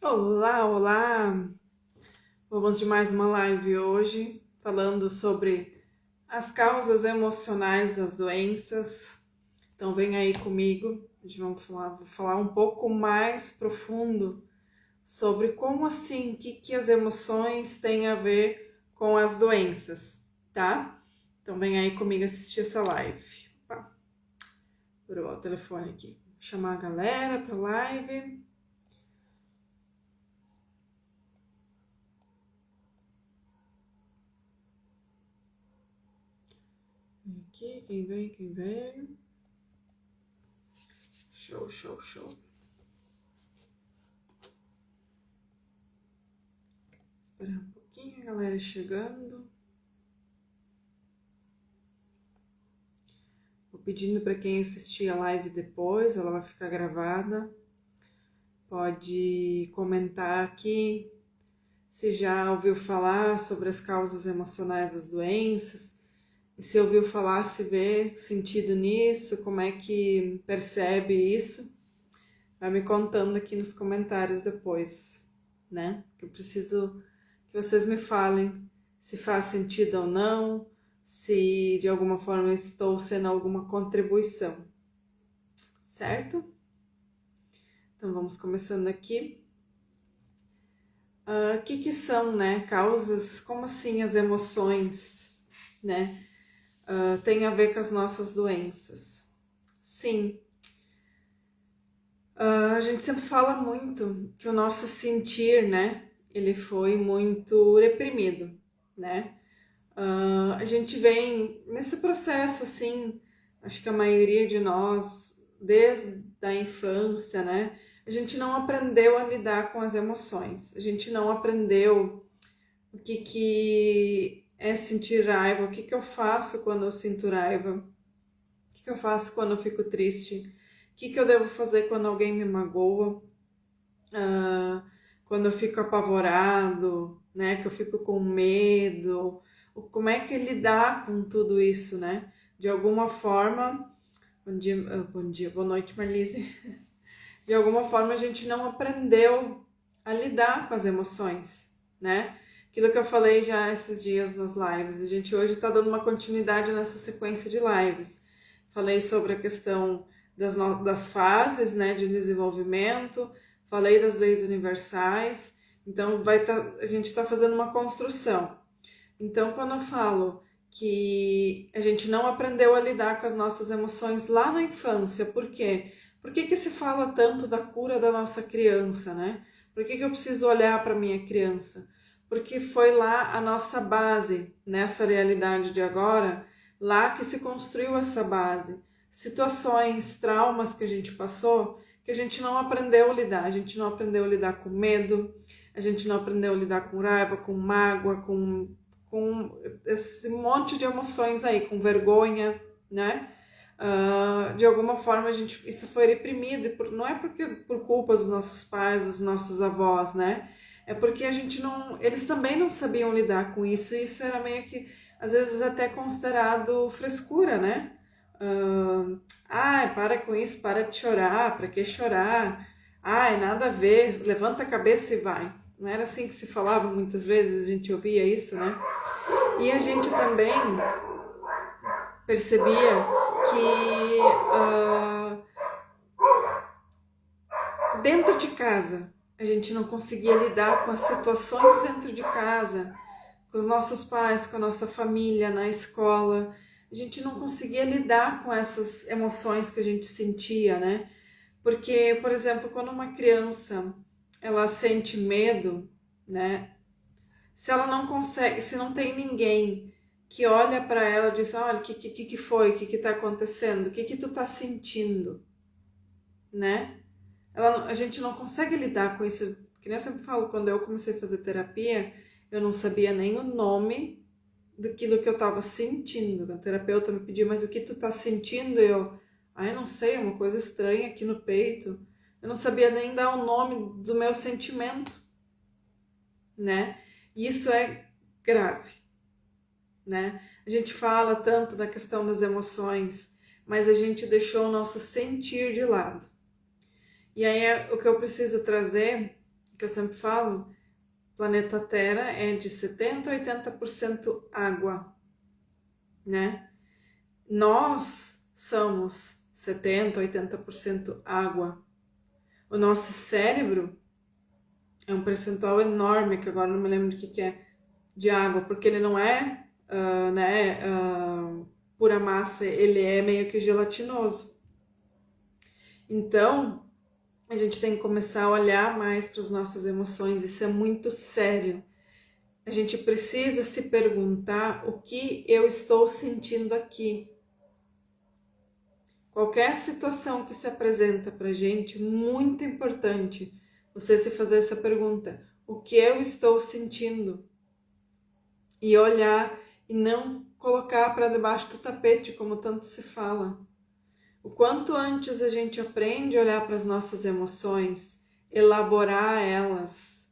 Olá, olá! Vamos de mais uma live hoje, falando sobre as causas emocionais das doenças. Então vem aí comigo, vou falar um pouco mais profundo sobre como assim, o que as emoções têm a ver com as doenças, tá? Então vem aí comigo assistir essa live. Opa, vou o telefone aqui, vou chamar a galera para live. Aqui, quem vem. Show. Esperar um pouquinho, a galera chegando. Vou pedindo para quem assistir a live depois, ela vai ficar gravada. Pode comentar aqui se já ouviu falar sobre as causas emocionais das doenças. E se ouviu falar, se vê sentido nisso, como é que percebe isso. Vai me contando aqui nos comentários depois, né? Que eu preciso que vocês me falem se faz sentido ou não, se de alguma forma eu estou sendo alguma contribuição, certo? Então vamos começando aqui. O que são, né, causas, como assim as emoções, né, tem a ver com as nossas doenças? Sim. A gente sempre fala muito que o nosso sentir, né, ele foi muito reprimido, né? A gente vem nesse processo, assim, acho que a maioria de nós, desde a infância, né, a gente não aprendeu a lidar com as emoções, a gente não aprendeu o que é sentir raiva, o que eu faço quando eu sinto raiva, o que eu faço quando eu fico triste, o que eu devo fazer quando alguém me magoa, quando eu fico apavorado, né, que eu fico com medo, como é que lidar com tudo isso, né? De alguma forma, bom dia, boa noite, Marlise. De alguma forma a gente não aprendeu a lidar com as emoções, né? Aquilo que eu falei já esses dias nas lives, a gente hoje está dando uma continuidade nessa sequência de lives. Falei sobre a questão das fases, né, de desenvolvimento, falei das leis universais, então a gente está fazendo uma construção. Então, quando eu falo que a gente não aprendeu a lidar com as nossas emoções lá na infância, por quê? Por que se fala tanto da cura da nossa criança, né? Por que eu preciso olhar para minha criança? Porque foi lá a nossa base, nessa realidade de agora, lá que se construiu essa base. Situações, traumas que a gente passou, que a gente não aprendeu a lidar. A gente não aprendeu a lidar com medo, a gente não aprendeu a lidar com raiva, com mágoa, com esse monte de emoções aí, com vergonha, né? De alguma forma isso foi reprimido, não é porque por culpa dos nossos pais, dos nossos avós, né? É porque eles também não sabiam lidar com isso, e isso era meio que, às vezes, até considerado frescura, né? Para com isso, para de chorar, para que chorar? Nada a ver, levanta a cabeça e vai. Não era assim que se falava muitas vezes, a gente ouvia isso, né? E a gente também percebia que dentro de casa a gente não conseguia lidar com as situações dentro de casa, com os nossos pais, com a nossa família, na escola. A gente não conseguia lidar com essas emoções que a gente sentia, né? Porque, por exemplo, quando uma criança ela sente medo, né? Se ela não consegue, se não tem ninguém que olha para ela e diz, olha, o que foi? O que está acontecendo? O que tu está sentindo? Né? A gente não consegue lidar com isso. Que nem eu sempre falo, quando eu comecei a fazer terapia, eu não sabia nem o nome daquilo que eu estava sentindo. A terapeuta me pediu, mas o que tu está sentindo? Eu não sei, é uma coisa estranha aqui no peito. Eu não sabia nem dar o nome do meu sentimento, né? E isso é grave, né? A gente fala tanto da questão das emoções, mas a gente deixou o nosso sentir de lado. E aí o que eu preciso trazer, que eu sempre falo, o planeta Terra é de 70% a 80% água, né? Nós somos 70%, 80% água. O nosso cérebro é um percentual enorme, que agora não me lembro de que é, de água, porque ele não é pura massa, ele é meio que gelatinoso. Então, a gente tem que começar a olhar mais para as nossas emoções, isso é muito sério. A gente precisa se perguntar o que eu estou sentindo aqui. Qualquer situação que se apresenta para a gente, muito importante você se fazer essa pergunta: o que eu estou sentindo? E olhar e não colocar para debaixo do tapete, como tanto se fala. O quanto antes a gente aprende a olhar para as nossas emoções, elaborar elas,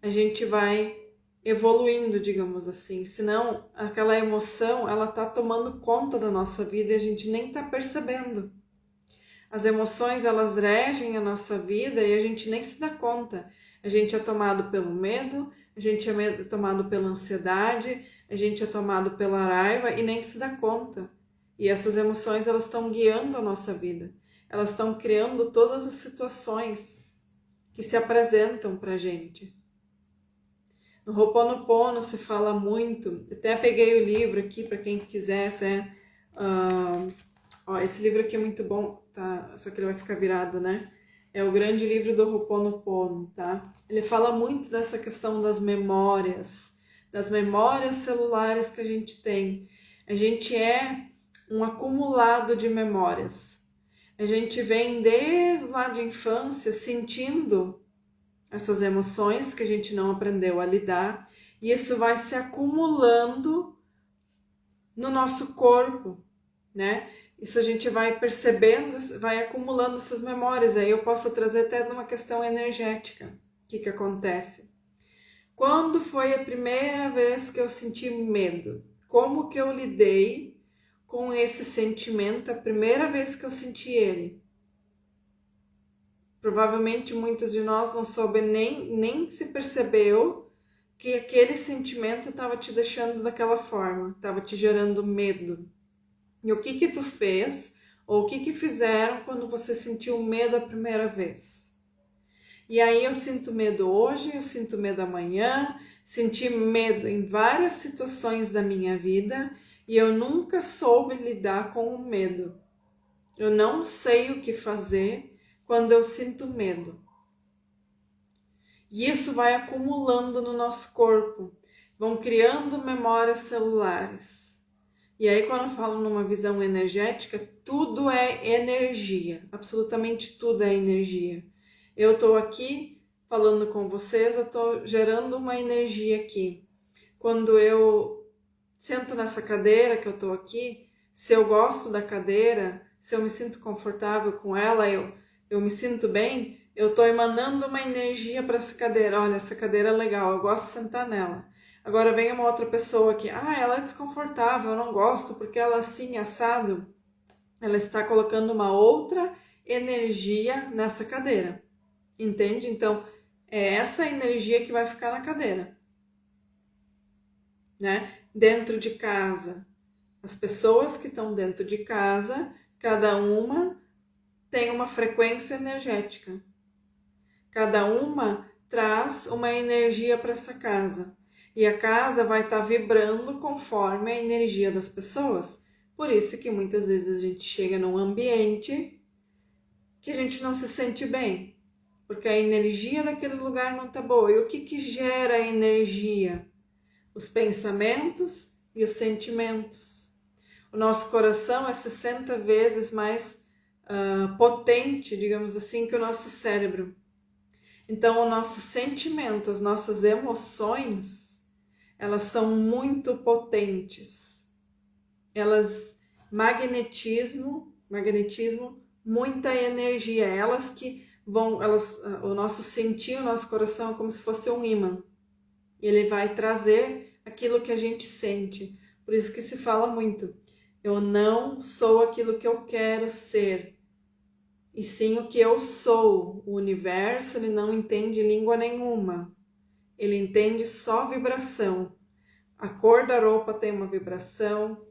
a gente vai evoluindo, digamos assim. Senão, aquela emoção, ela tá tomando conta da nossa vida e a gente nem tá percebendo. As emoções, elas regem a nossa vida e a gente nem se dá conta. A gente é tomado pelo medo, a gente é tomado pela ansiedade, a gente é tomado pela raiva e nem se dá conta. E essas emoções, elas estão guiando a nossa vida. Elas estão criando todas as situações que se apresentam pra gente. No Ho'oponopono se fala muito, até peguei o livro aqui para quem quiser até... esse livro aqui é muito bom, tá? Só que ele vai ficar virado, né? É o grande livro do Ho'oponopono, tá? Ele fala muito dessa questão das memórias celulares que a gente tem. A gente é um acumulado de memórias. A gente vem desde lá de infância sentindo essas emoções que a gente não aprendeu a lidar, e isso vai se acumulando no nosso corpo, né? Isso a gente vai percebendo, vai acumulando essas memórias. Aí eu posso trazer até numa questão energética. O que acontece? Quando foi a primeira vez que eu senti medo? Como que eu lidei com esse sentimento a primeira vez que eu senti ele? Provavelmente muitos de nós não soube nem se percebeu que aquele sentimento estava te deixando daquela forma, estava te gerando medo. E o que tu fez, ou o que fizeram quando você sentiu medo a primeira vez? E aí eu sinto medo hoje, eu sinto medo amanhã, senti medo em várias situações da minha vida e eu nunca soube lidar com o medo. Eu não sei o que fazer quando eu sinto medo. E isso vai acumulando no nosso corpo, vão criando memórias celulares. E aí, quando eu falo numa visão energética, tudo é energia, absolutamente tudo é energia. Eu estou aqui falando com vocês, eu estou gerando uma energia aqui. Quando eu sento nessa cadeira que eu estou aqui, se eu gosto da cadeira, se eu me sinto confortável com ela, eu me sinto bem, eu estou emanando uma energia para essa cadeira. Olha, essa cadeira é legal, eu gosto de sentar nela. Agora vem uma outra pessoa que, ela é desconfortável, eu não gosto porque ela assim, assado. Ela está colocando uma outra energia nessa cadeira, entende? Então, é essa energia que vai ficar na cadeira, né? Dentro de casa, as pessoas que estão dentro de casa, cada uma tem uma frequência energética. Cada uma traz uma energia para essa casa. E a casa vai estar vibrando conforme a energia das pessoas. Por isso que muitas vezes a gente chega num ambiente que a gente não se sente bem. Porque a energia daquele lugar não está boa. E o que gera a energia? Os pensamentos e os sentimentos. O nosso coração é 60 vezes mais potente, digamos assim, que o nosso cérebro. Então, o nosso sentimento, as nossas emoções, elas são muito potentes. Elas magnetismo, muita energia. Elas que vão, o nosso sentir, o nosso coração é como se fosse um ímã. Ele vai trazer aquilo que a gente sente. Por isso que se fala muito. Eu não sou aquilo que eu quero ser. e sim o que eu sou. O universo, ele não entende língua nenhuma, ele entende só vibração. A cor da roupa tem uma vibração,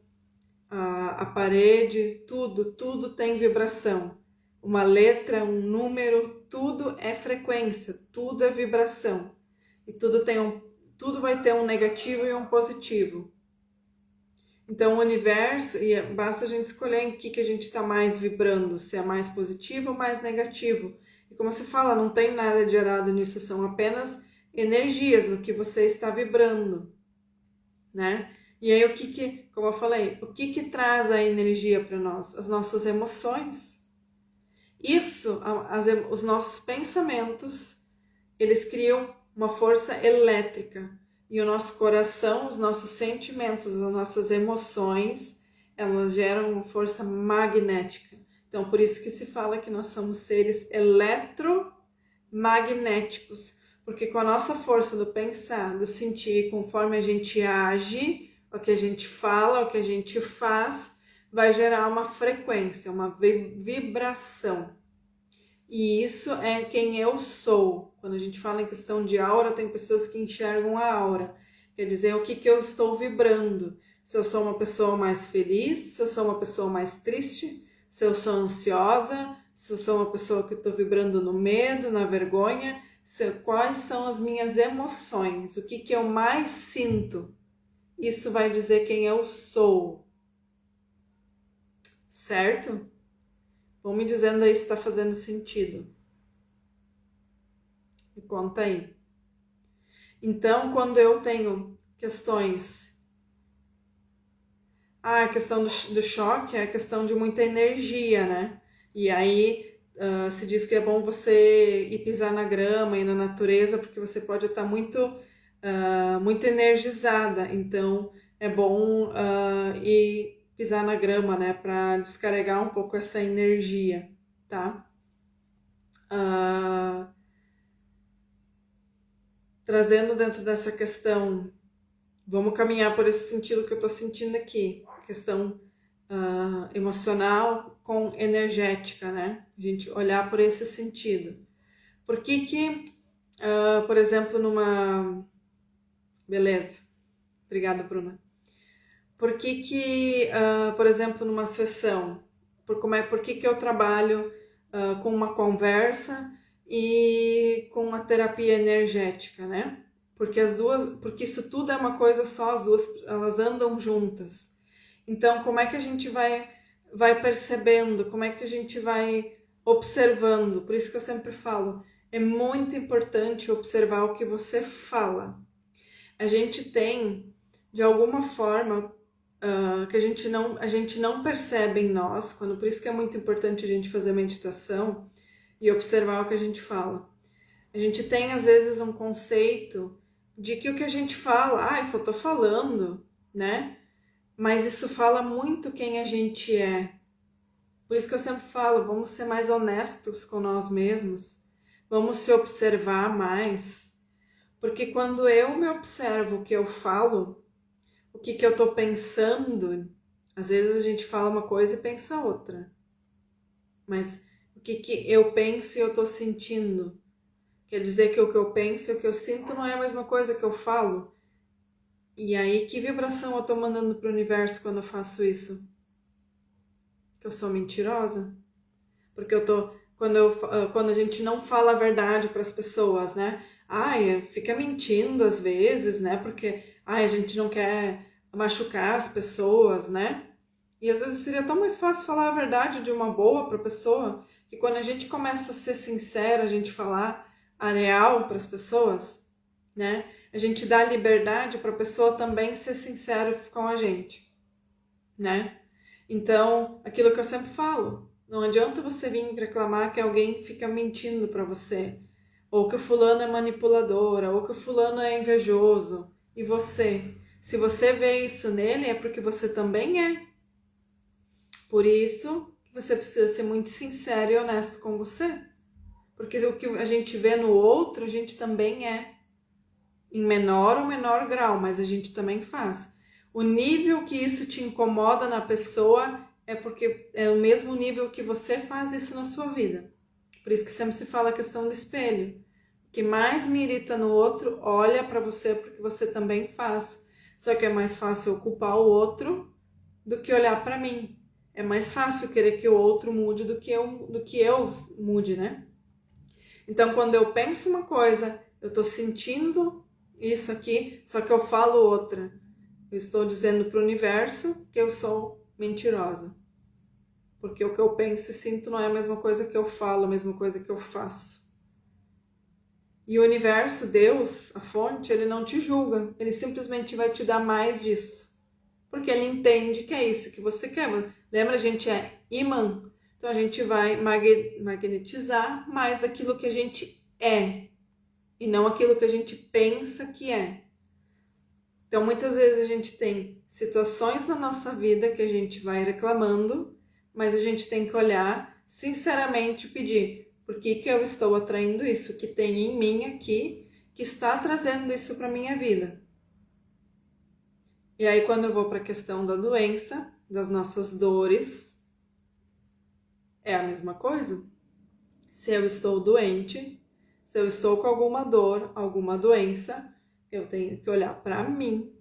a parede, tudo tem vibração. Uma letra, um número, tudo é frequência, tudo é vibração. E tudo vai ter um negativo e um positivo. Então o universo, e basta a gente escolher em que a gente está mais vibrando, se é mais positivo ou mais negativo. E como se fala, não tem nada de errado nisso, são apenas energias no que você está vibrando, né? E aí como eu falei, o que traz a energia para nós? As nossas emoções. Isso, os nossos pensamentos, eles criam uma força elétrica. E o nosso coração, os nossos sentimentos, as nossas emoções, elas geram uma força magnética. Então, por isso que se fala que nós somos seres eletromagnéticos. Porque com a nossa força do pensar, do sentir, conforme a gente age, o que a gente fala, o que a gente faz, vai gerar uma frequência, uma vibração. E isso é quem eu sou. Quando a gente fala em questão de aura, tem pessoas que enxergam a aura. Quer dizer, o que eu estou vibrando. Se eu sou uma pessoa mais feliz, se eu sou uma pessoa mais triste, se eu sou ansiosa, se eu sou uma pessoa que estou vibrando no medo, na vergonha, quais são as minhas emoções, o que eu mais sinto. Isso vai dizer quem eu sou. Certo? Vão me dizendo aí se está fazendo sentido. Me conta aí. Então, quando eu tenho questões... a questão do choque é a questão de muita energia, né? E aí se diz que é bom você ir pisar na grama e na natureza, porque você pode estar muito energizada. Então, é bom ir pisar na grama, né? Para descarregar um pouco essa energia, tá? Trazendo dentro dessa questão, vamos caminhar por esse sentido que eu estou sentindo aqui, questão emocional com energética, né? A gente olhar por esse sentido. Por que por exemplo, Beleza, obrigada, Bruna. Por que por exemplo, numa sessão, por que eu trabalho com uma conversa e com uma terapia energética, né? Porque porque isso tudo é uma coisa só, as duas, elas andam juntas. Então, como é que a gente vai percebendo, como é que a gente vai observando? Por isso que eu sempre falo, é muito importante observar o que você fala. A gente tem, de alguma forma, que a gente não percebe em nós, por isso que é muito importante a gente fazer meditação e observar o que a gente fala. A gente tem, às vezes, um conceito de que o que a gente fala, eu só tô falando, né? Mas isso fala muito quem a gente é. Por isso que eu sempre falo, vamos ser mais honestos com nós mesmos, vamos se observar mais, porque quando eu me observo o que eu falo, o que eu tô pensando, às vezes a gente fala uma coisa e pensa outra, mas o que eu penso e eu tô sentindo, quer dizer que o que eu penso e o que eu sinto não é a mesma coisa que eu falo. E aí, que vibração eu tô mandando pro universo quando eu faço isso? Que eu sou mentirosa? Porque quando a gente não fala a verdade para as pessoas, né? Fica mentindo às vezes, né? Porque a gente não quer machucar as pessoas, né? E às vezes seria tão mais fácil falar a verdade de uma boa para a pessoa, que quando a gente começa a ser sincera, a gente falar a real para as pessoas, né? A gente dá liberdade para a pessoa também ser sincera com a gente, né? Então, aquilo que eu sempre falo, não adianta você vir reclamar que alguém fica mentindo para você, ou que o fulano é manipuladora, ou que o fulano é invejoso. E você? Se você vê isso nele, é porque você também é. Por isso que você precisa ser muito sincero e honesto com você. Porque o que a gente vê no outro, a gente também é. Em menor ou menor grau, mas a gente também faz. O nível que isso te incomoda na pessoa é porque é o mesmo nível que você faz isso na sua vida. Por isso que sempre se fala a questão do espelho. O que mais me irrita no outro, olha para você porque você também faz. Só que é mais fácil eu culpar o outro do que olhar para mim. É mais fácil querer que o outro mude do que eu mude, né? Então, quando eu penso uma coisa, eu estou sentindo isso aqui, só que eu falo outra. Eu estou dizendo para o universo que eu sou mentirosa. Porque o que eu penso e sinto não é a mesma coisa que eu falo, a mesma coisa que eu faço. E o universo, Deus, a fonte, ele não te julga. Ele simplesmente vai te dar mais disso. Porque ele entende que é isso que você quer. Lembra, a gente é imã. Então a gente vai magnetizar mais daquilo que a gente é. E não aquilo que a gente pensa que é. Então muitas vezes a gente tem situações na nossa vida que a gente vai reclamando, mas a gente tem que olhar sinceramente e pedir: por que eu estou atraindo isso? Que tem em mim aqui que está trazendo isso para a minha vida? E aí quando eu vou para a questão da doença, das nossas dores, é a mesma coisa. Se eu estou doente, se eu estou com alguma dor, alguma doença, eu tenho que olhar para mim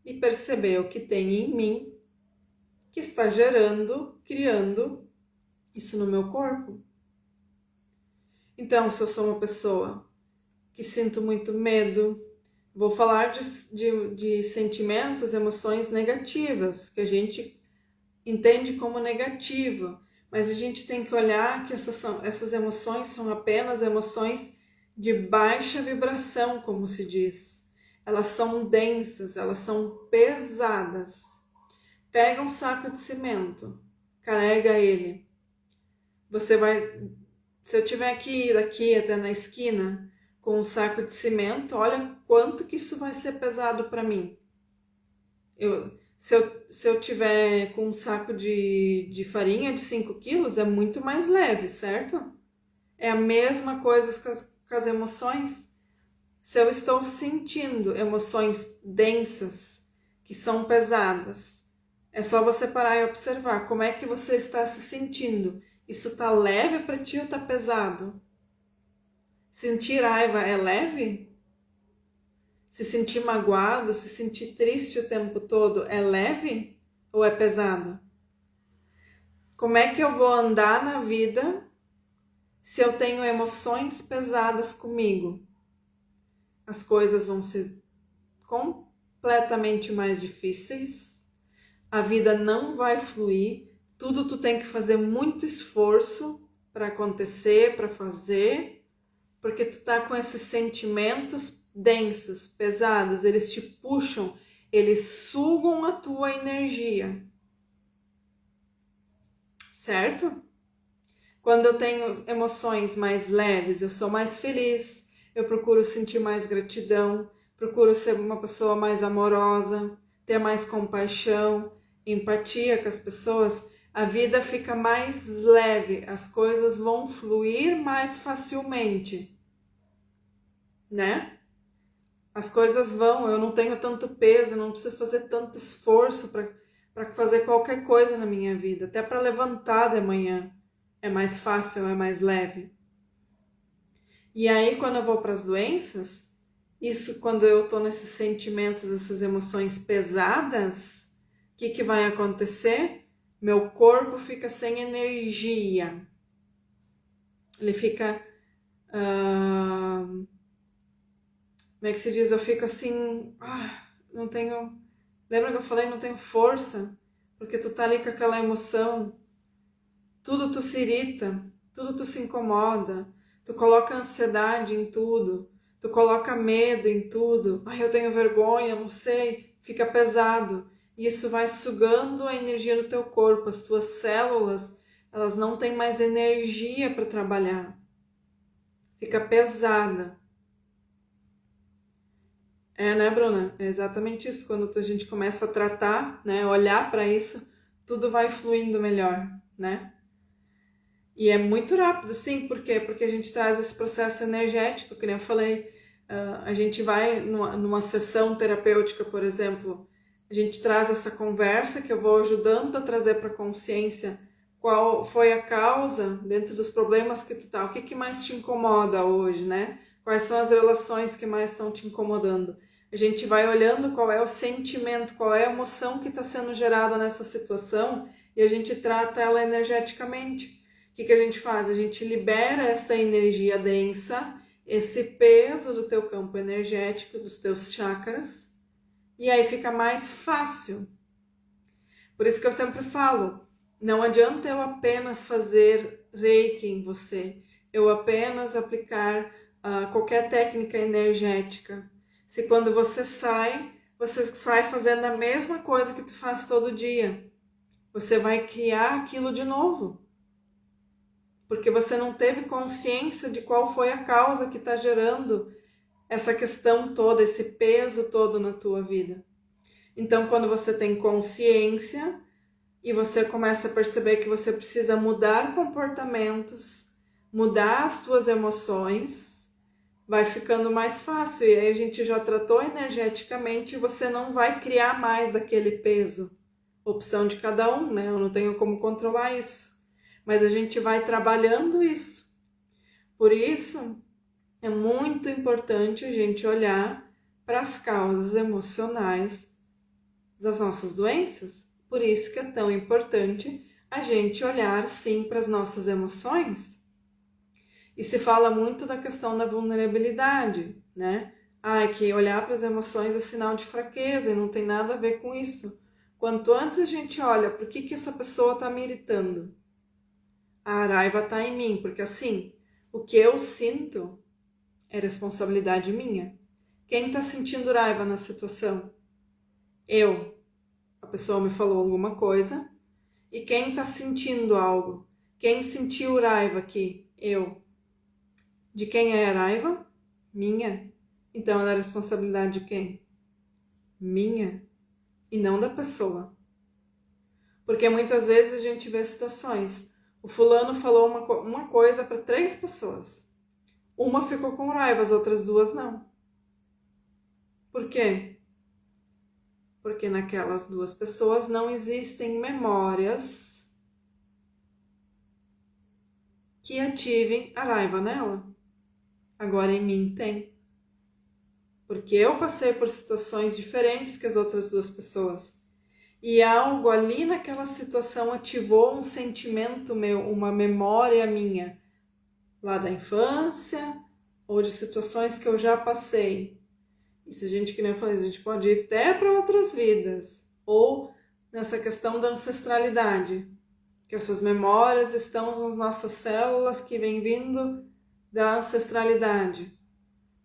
e perceber o que tem em mim que está gerando, criando isso no meu corpo. Então, se eu sou uma pessoa que sinto muito medo, vou falar de sentimentos, emoções negativas, que a gente entende como negativa, mas a gente tem que olhar que essas emoções são apenas emoções de baixa vibração, como se diz. Elas são densas, elas são pesadas. Pega um saco de cimento, carrega ele. Você vai, se eu tiver que ir aqui até na esquina com um saco de cimento, olha quanto que isso vai ser pesado para mim. Se eu tiver com um saco de farinha de 5 quilos, é muito mais leve, certo? É a mesma coisa com as emoções. Se eu estou sentindo emoções densas, que são pesadas, é só você parar e observar como é que você está se sentindo. Isso tá leve para ti ou tá pesado? Sentir raiva é leve? Se sentir magoado, se sentir triste o tempo todo é leve ou é pesado? Como é que eu vou andar na vida se eu tenho emoções pesadas comigo? As coisas vão ser completamente mais difíceis, a vida não vai fluir, tudo tu tem que fazer muito esforço para acontecer, para fazer, porque tu tá com esses sentimentos densos, pesados, eles te puxam, eles sugam a tua energia, certo? Quando eu tenho emoções mais leves, eu sou mais feliz, eu procuro sentir mais gratidão, procuro ser uma pessoa mais amorosa, ter mais compaixão, empatia com as pessoas. A vida fica mais leve, as coisas vão fluir mais facilmente, né? As coisas vão, eu não tenho tanto peso, eu não preciso fazer tanto esforço para fazer qualquer coisa na minha vida, até para levantar de manhã. É mais fácil, é mais leve. E aí, quando eu vou para as doenças, isso quando eu estou nesses sentimentos, essas emoções pesadas, o que vai acontecer? Meu corpo fica sem energia. Ele fica... como é que se diz? Eu fico assim... não tenho... Lembra que eu falei? Não tenho força. Porque tu tá ali com aquela emoção. Tudo tu se irrita. Tudo tu se incomoda. Tu coloca ansiedade em tudo. Tu coloca medo em tudo. Eu tenho vergonha, não sei. Fica pesado. E isso vai sugando a energia do teu corpo. As tuas células, elas não têm mais energia para trabalhar. Fica pesada. Né, Bruna? É exatamente isso. Quando a gente começa a tratar, né, olhar para isso, tudo vai fluindo melhor, né? E é muito rápido, sim, por quê? Porque a gente traz esse processo energético, que nem eu falei, a gente vai numa sessão terapêutica, por exemplo, A gente traz essa conversa que eu vou ajudando a trazer para a consciência qual foi a causa dentro dos problemas que tu tá, o que mais te incomoda hoje, né? Quais são as relações que mais estão te incomodando? A gente vai olhando qual é o sentimento, qual é a emoção que está sendo gerada nessa situação e a gente trata ela energeticamente. O que a gente faz? A gente libera essa energia densa, esse peso do teu campo energético, dos teus chakras, e aí fica mais fácil. Por isso que eu sempre falo, não adianta eu apenas fazer reiki em você, eu apenas aplicar qualquer técnica energética. Se quando você sai fazendo a mesma coisa que tu faz todo dia, você vai criar aquilo de novo. Porque você não teve consciência de qual foi a causa que está gerando essa questão toda, esse peso todo na tua vida. Então, quando você tem consciência e você começa a perceber que você precisa mudar comportamentos, mudar as tuas emoções, vai ficando mais fácil. E aí a gente já tratou energeticamente e você não vai criar mais daquele peso. Opção de cada um, né? Eu não tenho como controlar isso. Mas a gente vai trabalhando isso. Por isso, é muito importante a gente olhar para as causas emocionais das nossas doenças. Por isso que é tão importante a gente olhar, sim, para as nossas emoções. E se fala muito da questão da vulnerabilidade, né? Que olhar para as emoções é sinal de fraqueza e não tem nada a ver com isso. Quanto antes a gente olha para o que essa pessoa está me irritando, a raiva está em mim, porque assim, o que eu sinto é responsabilidade minha. Quem está sentindo raiva na situação? Eu. A pessoa me falou alguma coisa. E quem está sentindo algo? Quem sentiu raiva aqui? Eu. De quem é a raiva? Minha. Então ela é responsabilidade de quem? Minha. E não da pessoa. Porque muitas vezes a gente vê situações. O fulano falou uma coisa para 3 pessoas. Uma ficou com raiva, as outras 2 não. Por quê? Porque naquelas 2 pessoas não existem memórias que ativem a raiva nela. Agora em mim tem. Porque eu passei por situações diferentes que as outras 2 pessoas. E algo ali naquela situação ativou um sentimento meu, uma memória minha, lá da infância, ou de situações que eu já passei. E se a gente, que nem eu falei, a gente pode ir até para outras vidas. Ou nessa questão da ancestralidade, que essas memórias estão nas nossas células que vêm vindo da ancestralidade.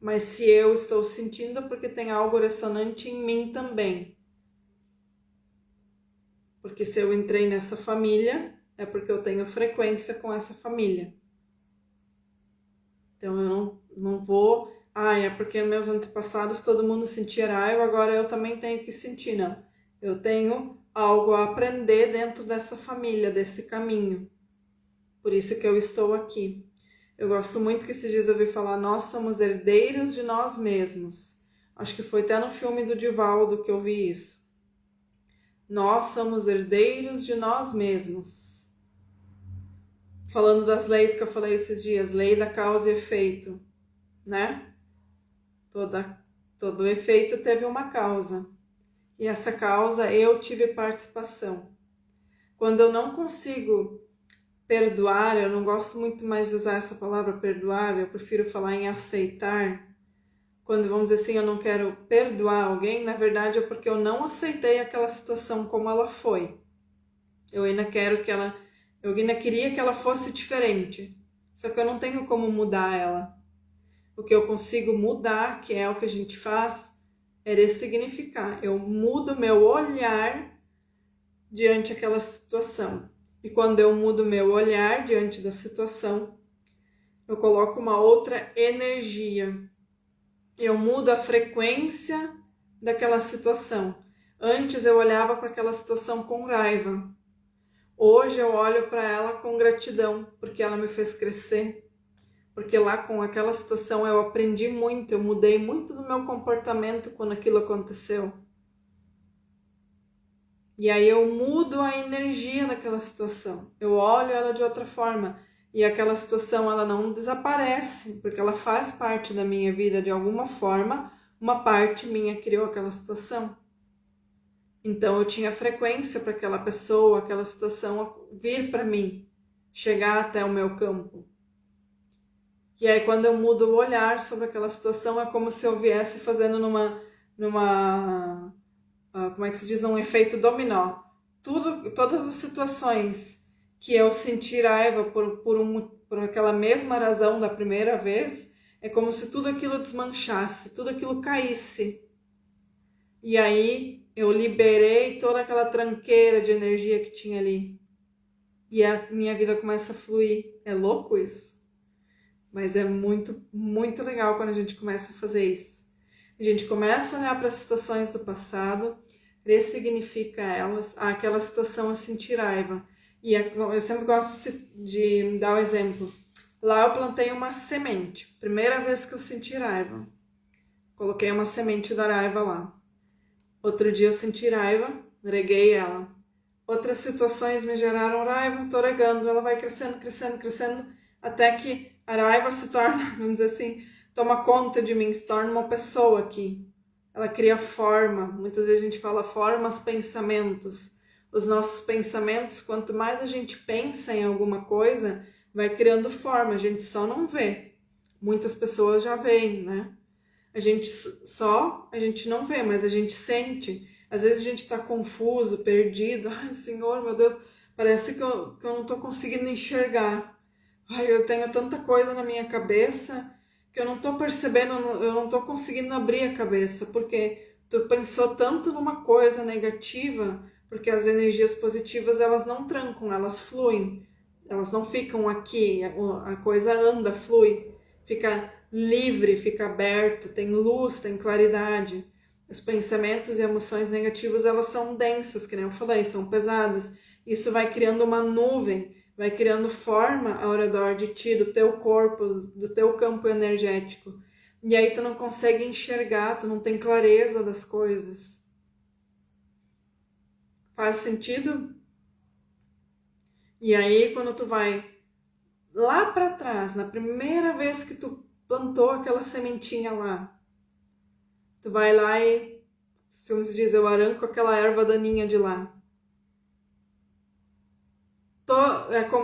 Mas se eu estou sentindo, é porque tem algo ressonante em mim também. Porque se eu entrei nessa família, é porque eu tenho frequência com essa família. Então eu não vou... é porque meus antepassados todo mundo sentia raiva, agora eu também tenho que sentir. Não. Eu tenho algo a aprender dentro dessa família, desse caminho. Por isso que eu estou aqui. Eu gosto muito que esses dias eu ouvi falar, nós somos herdeiros de nós mesmos. Acho que foi até no filme do Divaldo que eu vi isso. Nós somos herdeiros de nós mesmos. Falando das leis que eu falei esses dias, lei da causa e efeito, né? Todo efeito teve uma causa. E essa causa eu tive participação. Quando eu não consigo perdoar, eu não gosto muito mais de usar essa palavra perdoar, eu prefiro falar em aceitar. Quando vamos dizer assim, eu não quero perdoar alguém, na verdade é porque eu não aceitei aquela situação como ela foi. Eu ainda queria que ela fosse diferente. Só que eu não tenho como mudar ela. O que eu consigo mudar, que é o que a gente faz, é ressignificar. Eu mudo meu olhar diante daquela situação. E quando eu mudo meu olhar diante da situação, eu coloco uma outra energia. Eu mudo a frequência daquela situação. Antes eu olhava para aquela situação com raiva. Hoje eu olho para ela com gratidão, porque ela me fez crescer. Porque lá com aquela situação eu aprendi muito, eu mudei muito do meu comportamento quando aquilo aconteceu. E aí eu mudo a energia daquela situação. Eu olho ela de outra forma. E aquela situação ela não desaparece, porque ela faz parte da minha vida de alguma forma. Uma parte minha criou aquela situação. Então eu tinha frequência para aquela pessoa, aquela situação vir para mim, chegar até o meu campo. E aí quando eu mudo o olhar sobre aquela situação, é como se eu viesse fazendo como é que se diz, num efeito dominó. Todas as situações que eu senti raiva por aquela mesma razão da primeira vez, é como se tudo aquilo desmanchasse, tudo aquilo caísse. E aí eu liberei toda aquela tranqueira de energia que tinha ali. E a minha vida começa a fluir. É louco isso? Mas é muito, muito legal quando a gente começa a fazer isso. A gente começa a olhar para as situações do passado, ressignifica elas, aquela situação a sentir raiva. E eu sempre gosto de dar o exemplo. Lá eu plantei uma semente. Primeira vez que eu senti raiva. Coloquei uma semente da raiva lá. Outro dia eu senti raiva, reguei ela. Outras situações me geraram raiva, tô regando. Ela vai crescendo, crescendo, crescendo, até que a raiva se torna, vamos dizer assim, toma conta de mim, se torna uma pessoa aqui. Ela cria forma. Muitas vezes a gente fala formas, pensamentos. Os nossos pensamentos, quanto mais a gente pensa em alguma coisa, vai criando forma. A gente só não vê. Muitas pessoas já veem, né? A gente não vê, mas a gente sente. Às vezes a gente está confuso, perdido. Ai, Senhor, meu Deus, parece que eu não estou conseguindo enxergar. Ai, eu tenho tanta coisa na minha cabeça que eu não estou percebendo, eu não estou conseguindo abrir a cabeça, porque tu pensou tanto numa coisa negativa, porque as energias positivas, elas não trancam, elas fluem. Elas não ficam aqui, a coisa anda, flui, fica livre, fica aberto, tem luz, tem claridade. Os pensamentos e emoções negativas, elas são densas, que nem eu falei, são pesadas. Isso vai criando uma nuvem, vai criando forma ao redor de ti, do teu corpo, do teu campo energético. E aí tu não consegue enxergar, tu não tem clareza das coisas. Faz sentido? E aí quando tu vai lá para trás, na primeira vez que tu plantou aquela sementinha lá, tu vai lá e, como se diz, eu arranco aquela erva daninha de lá.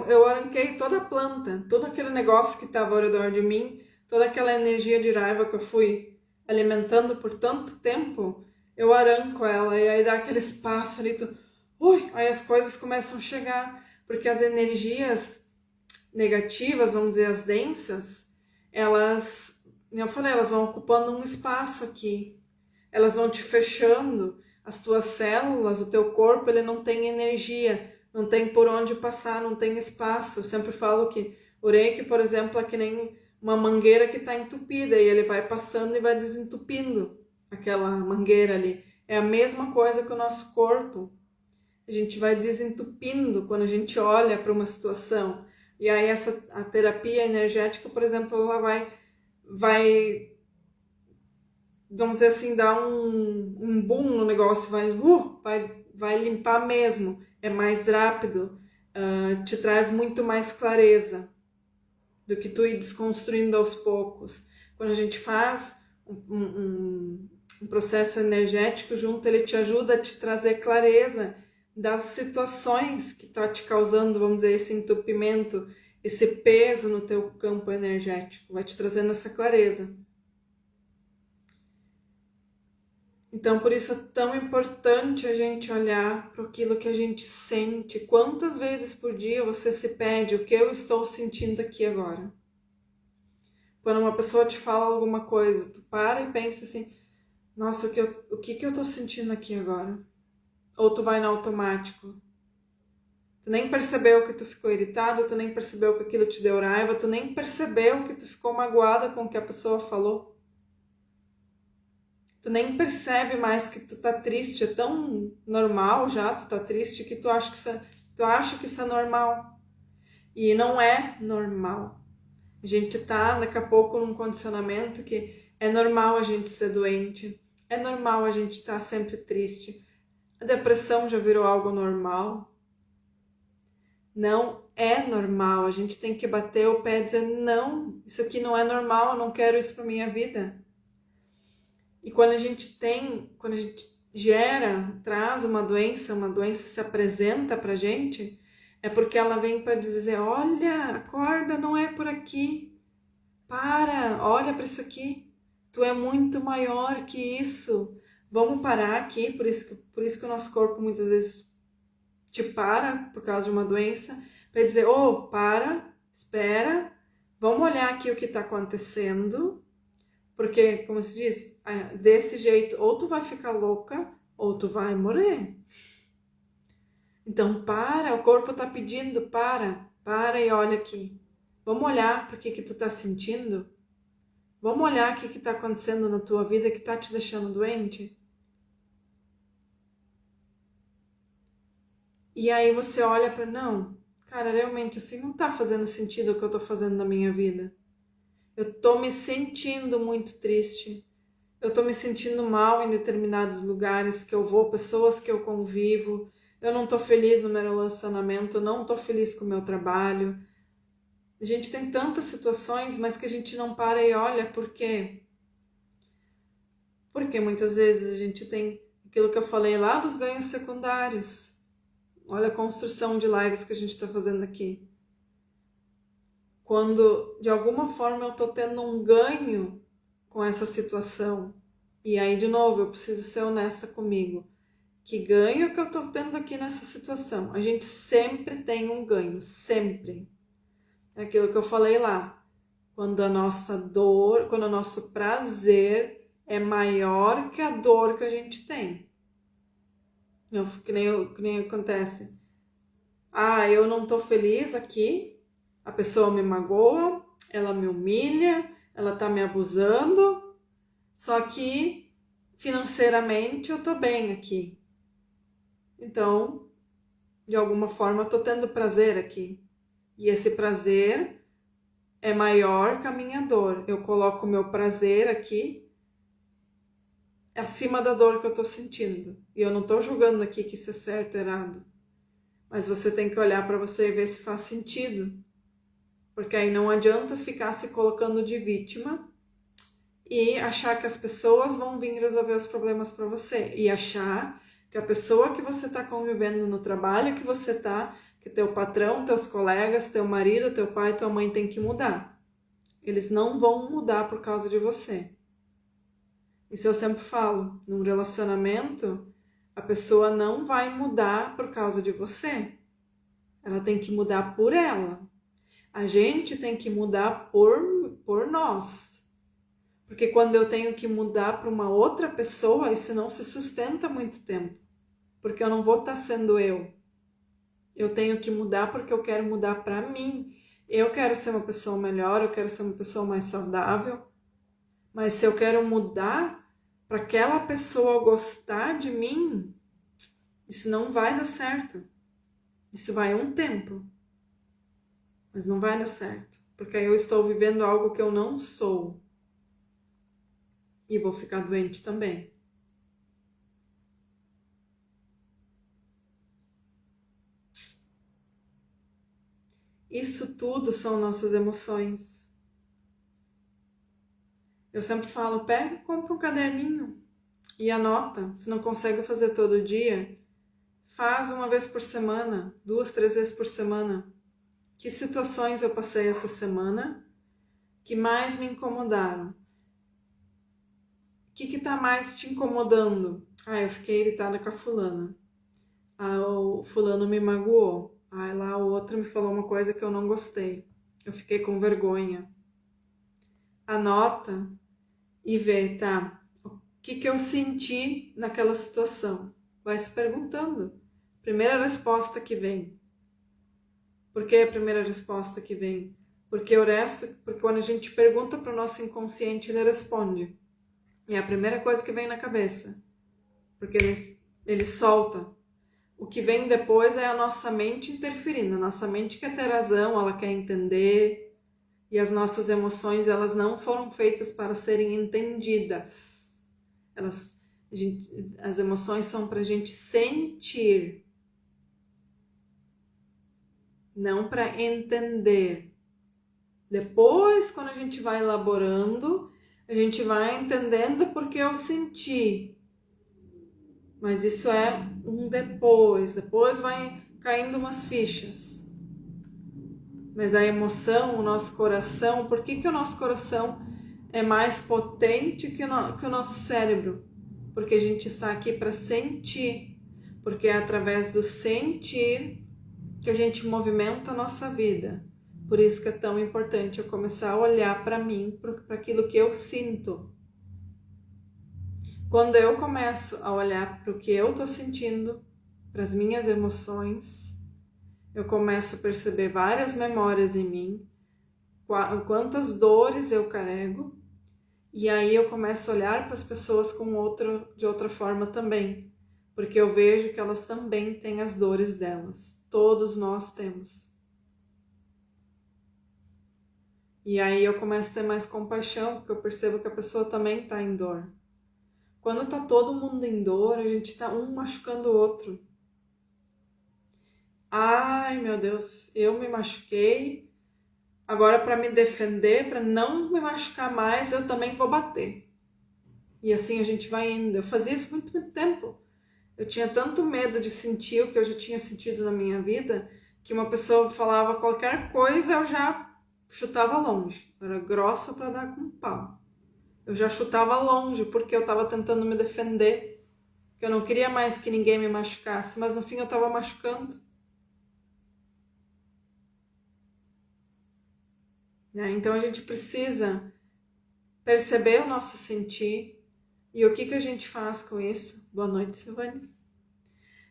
Eu arranquei toda a planta, todo aquele negócio que estava ao redor de mim, toda aquela energia de raiva que eu fui alimentando por tanto tempo, eu arranco ela e aí dá aquele espaço ali, aí as coisas começam a chegar, porque as energias negativas, vamos dizer, as densas, elas, como eu falei, elas vão ocupando um espaço aqui, elas vão te fechando, as tuas células, o teu corpo, ele não tem energia, não tem por onde passar, não tem espaço. Eu sempre falo que o reiki, por exemplo, é que nem uma mangueira que está entupida e ele vai passando e vai desentupindo aquela mangueira ali. É a mesma coisa que o nosso corpo. A gente vai desentupindo quando a gente olha para uma situação. E aí a terapia energética, por exemplo, ela vai vamos dizer assim, dar um boom no negócio, vai limpar mesmo, é mais rápido, te traz muito mais clareza do que tu ir desconstruindo aos poucos. Quando a gente faz um processo energético junto, ele te ajuda a te trazer clareza das situações que está te causando, vamos dizer, esse entupimento, esse peso no teu campo energético, vai te trazendo essa clareza. Então, por isso é tão importante a gente olhar para aquilo que a gente sente. Quantas vezes por dia você se pede o que eu estou sentindo aqui agora? Quando uma pessoa te fala alguma coisa, tu para e pensa assim, nossa, o que eu estou sentindo aqui agora? Ou tu vai no automático. Tu nem percebeu que tu ficou irritado, tu nem percebeu que aquilo te deu raiva, tu nem percebeu que tu ficou magoada com o que a pessoa falou. Tu nem percebe mais que tu tá triste, é tão normal já, tu tá triste, que tu acha que isso é normal. E não é normal. A gente tá daqui a pouco num condicionamento que é normal a gente ser doente, é normal a gente estar sempre triste. A depressão já virou algo normal. Não é normal. A gente tem que bater o pé e dizer, não, isso aqui não é normal, eu não quero isso para minha vida. E quando a gente traz uma doença se apresenta pra gente, é porque ela vem para dizer, olha, acorda, não é por aqui. Olha para isso aqui. Tu é muito maior que isso. Vamos parar aqui, por isso que o nosso corpo muitas vezes te para por causa de uma doença, para dizer, espera, vamos olhar aqui o que está acontecendo, porque, como se diz, desse jeito, ou tu vai ficar louca, ou tu vai morrer. Então, o corpo está pedindo, para e olha aqui. Vamos olhar para o que tu está sentindo? Vamos olhar o que está acontecendo na tua vida que está te deixando doente? E aí você olha para, não, cara, realmente assim não tá fazendo sentido o que eu tô fazendo na minha vida. Eu tô me sentindo muito triste. Eu tô me sentindo mal em determinados lugares que eu vou, pessoas que eu convivo. Eu não tô feliz no meu relacionamento, eu não tô feliz com o meu trabalho. A gente tem tantas situações, mas que a gente não para e olha, por quê? Porque muitas vezes a gente tem aquilo que eu falei lá dos ganhos secundários. Olha a construção de lives que a gente está fazendo aqui. Quando de alguma forma eu estou tendo um ganho com essa situação, e aí de novo eu preciso ser honesta comigo. Que ganho que eu estou tendo aqui nessa situação? A gente sempre tem um ganho, sempre. É aquilo que eu falei lá. Quando a nossa dor, quando o nosso prazer é maior que a dor que a gente tem. Que nem acontece. Eu não tô feliz aqui, a pessoa me magoa, ela me humilha, ela tá me abusando, só que financeiramente eu tô bem aqui. Então, de alguma forma, eu tô tendo prazer aqui. E esse prazer é maior que a minha dor. Eu coloco o meu prazer aqui acima da dor que eu tô sentindo. E eu não tô julgando aqui que isso é certo ou errado. Mas você tem que olhar para você e ver se faz sentido. Porque aí não adianta ficar se colocando de vítima e achar que as pessoas vão vir resolver os problemas para você. E achar que a pessoa que você está convivendo no trabalho que você está, que teu patrão, teus colegas, teu marido, teu pai, tua mãe tem que mudar. Eles não vão mudar por causa de você. Isso eu sempre falo. Num relacionamento, a pessoa não vai mudar por causa de você. Ela tem que mudar por ela. A gente tem que mudar por nós. Porque quando eu tenho que mudar para uma outra pessoa, isso não se sustenta muito tempo. Porque eu não vou estar sendo eu. Eu tenho que mudar porque eu quero mudar para mim. Eu quero ser uma pessoa melhor, eu quero ser uma pessoa mais saudável. Mas se eu quero mudar para aquela pessoa gostar de mim, isso não vai dar certo. Isso vai um tempo. Mas não vai dar certo. Porque aí eu estou vivendo algo que eu não sou. E vou ficar doente também. Isso tudo são nossas emoções. Eu sempre falo, pega e compra um caderninho e anota. Se não consegue fazer todo dia, faz uma vez por semana, 2, 3 vezes por semana. Que situações eu passei essa semana que mais me incomodaram? O que tá mais te incomodando? Eu fiquei irritada com a fulana. O fulano me magoou. Lá o outro me falou uma coisa que eu não gostei. Eu fiquei com vergonha. Anota e vê, o que eu senti naquela situação. Vai se perguntando. Primeira resposta que vem. Por que a primeira resposta que vem? Porque quando a gente pergunta para o nosso inconsciente, ele responde. E é a primeira coisa que vem na cabeça. Porque ele solta. O que vem depois é a nossa mente interferindo. A nossa mente quer ter razão, ela quer entender. E as nossas emoções, elas não foram feitas para serem entendidas. As emoções são para a gente sentir, não para entender. Depois, quando a gente vai elaborando, a gente vai entendendo porque eu senti. Mas isso é um depois. Depois vai caindo umas fichas. Mas a emoção, o nosso coração, por que o nosso coração é mais potente que o nosso cérebro? Porque a gente está aqui para sentir. Porque é através do sentir que a gente movimenta a nossa vida. Por isso que é tão importante eu começar a olhar para mim, para aquilo que eu sinto. Quando eu começo a olhar para o que eu estou sentindo, para as minhas emoções, eu começo a perceber várias memórias em mim, quantas dores eu carrego, e aí eu começo a olhar para as pessoas de outra forma também, porque eu vejo que elas também têm as dores delas. Todos nós temos. E aí eu começo a ter mais compaixão, porque eu percebo que a pessoa também está em dor. Quando está todo mundo em dor, a gente está um machucando o outro. Ai, meu Deus, eu me machuquei. Agora, para me defender, para não me machucar mais, eu também vou bater. E assim a gente vai indo. Eu fazia isso muito tempo. Eu tinha tanto medo de sentir o que eu já tinha sentido na minha vida, que uma pessoa falava qualquer coisa, eu já chutava longe. Eu era grossa para dar com pau. Eu já chutava longe porque eu estava tentando me defender. Que eu não queria mais que ninguém me machucasse, mas no fim eu estava machucando. Então a gente precisa perceber o nosso sentir e o que a gente faz com isso. Boa noite, Silvane.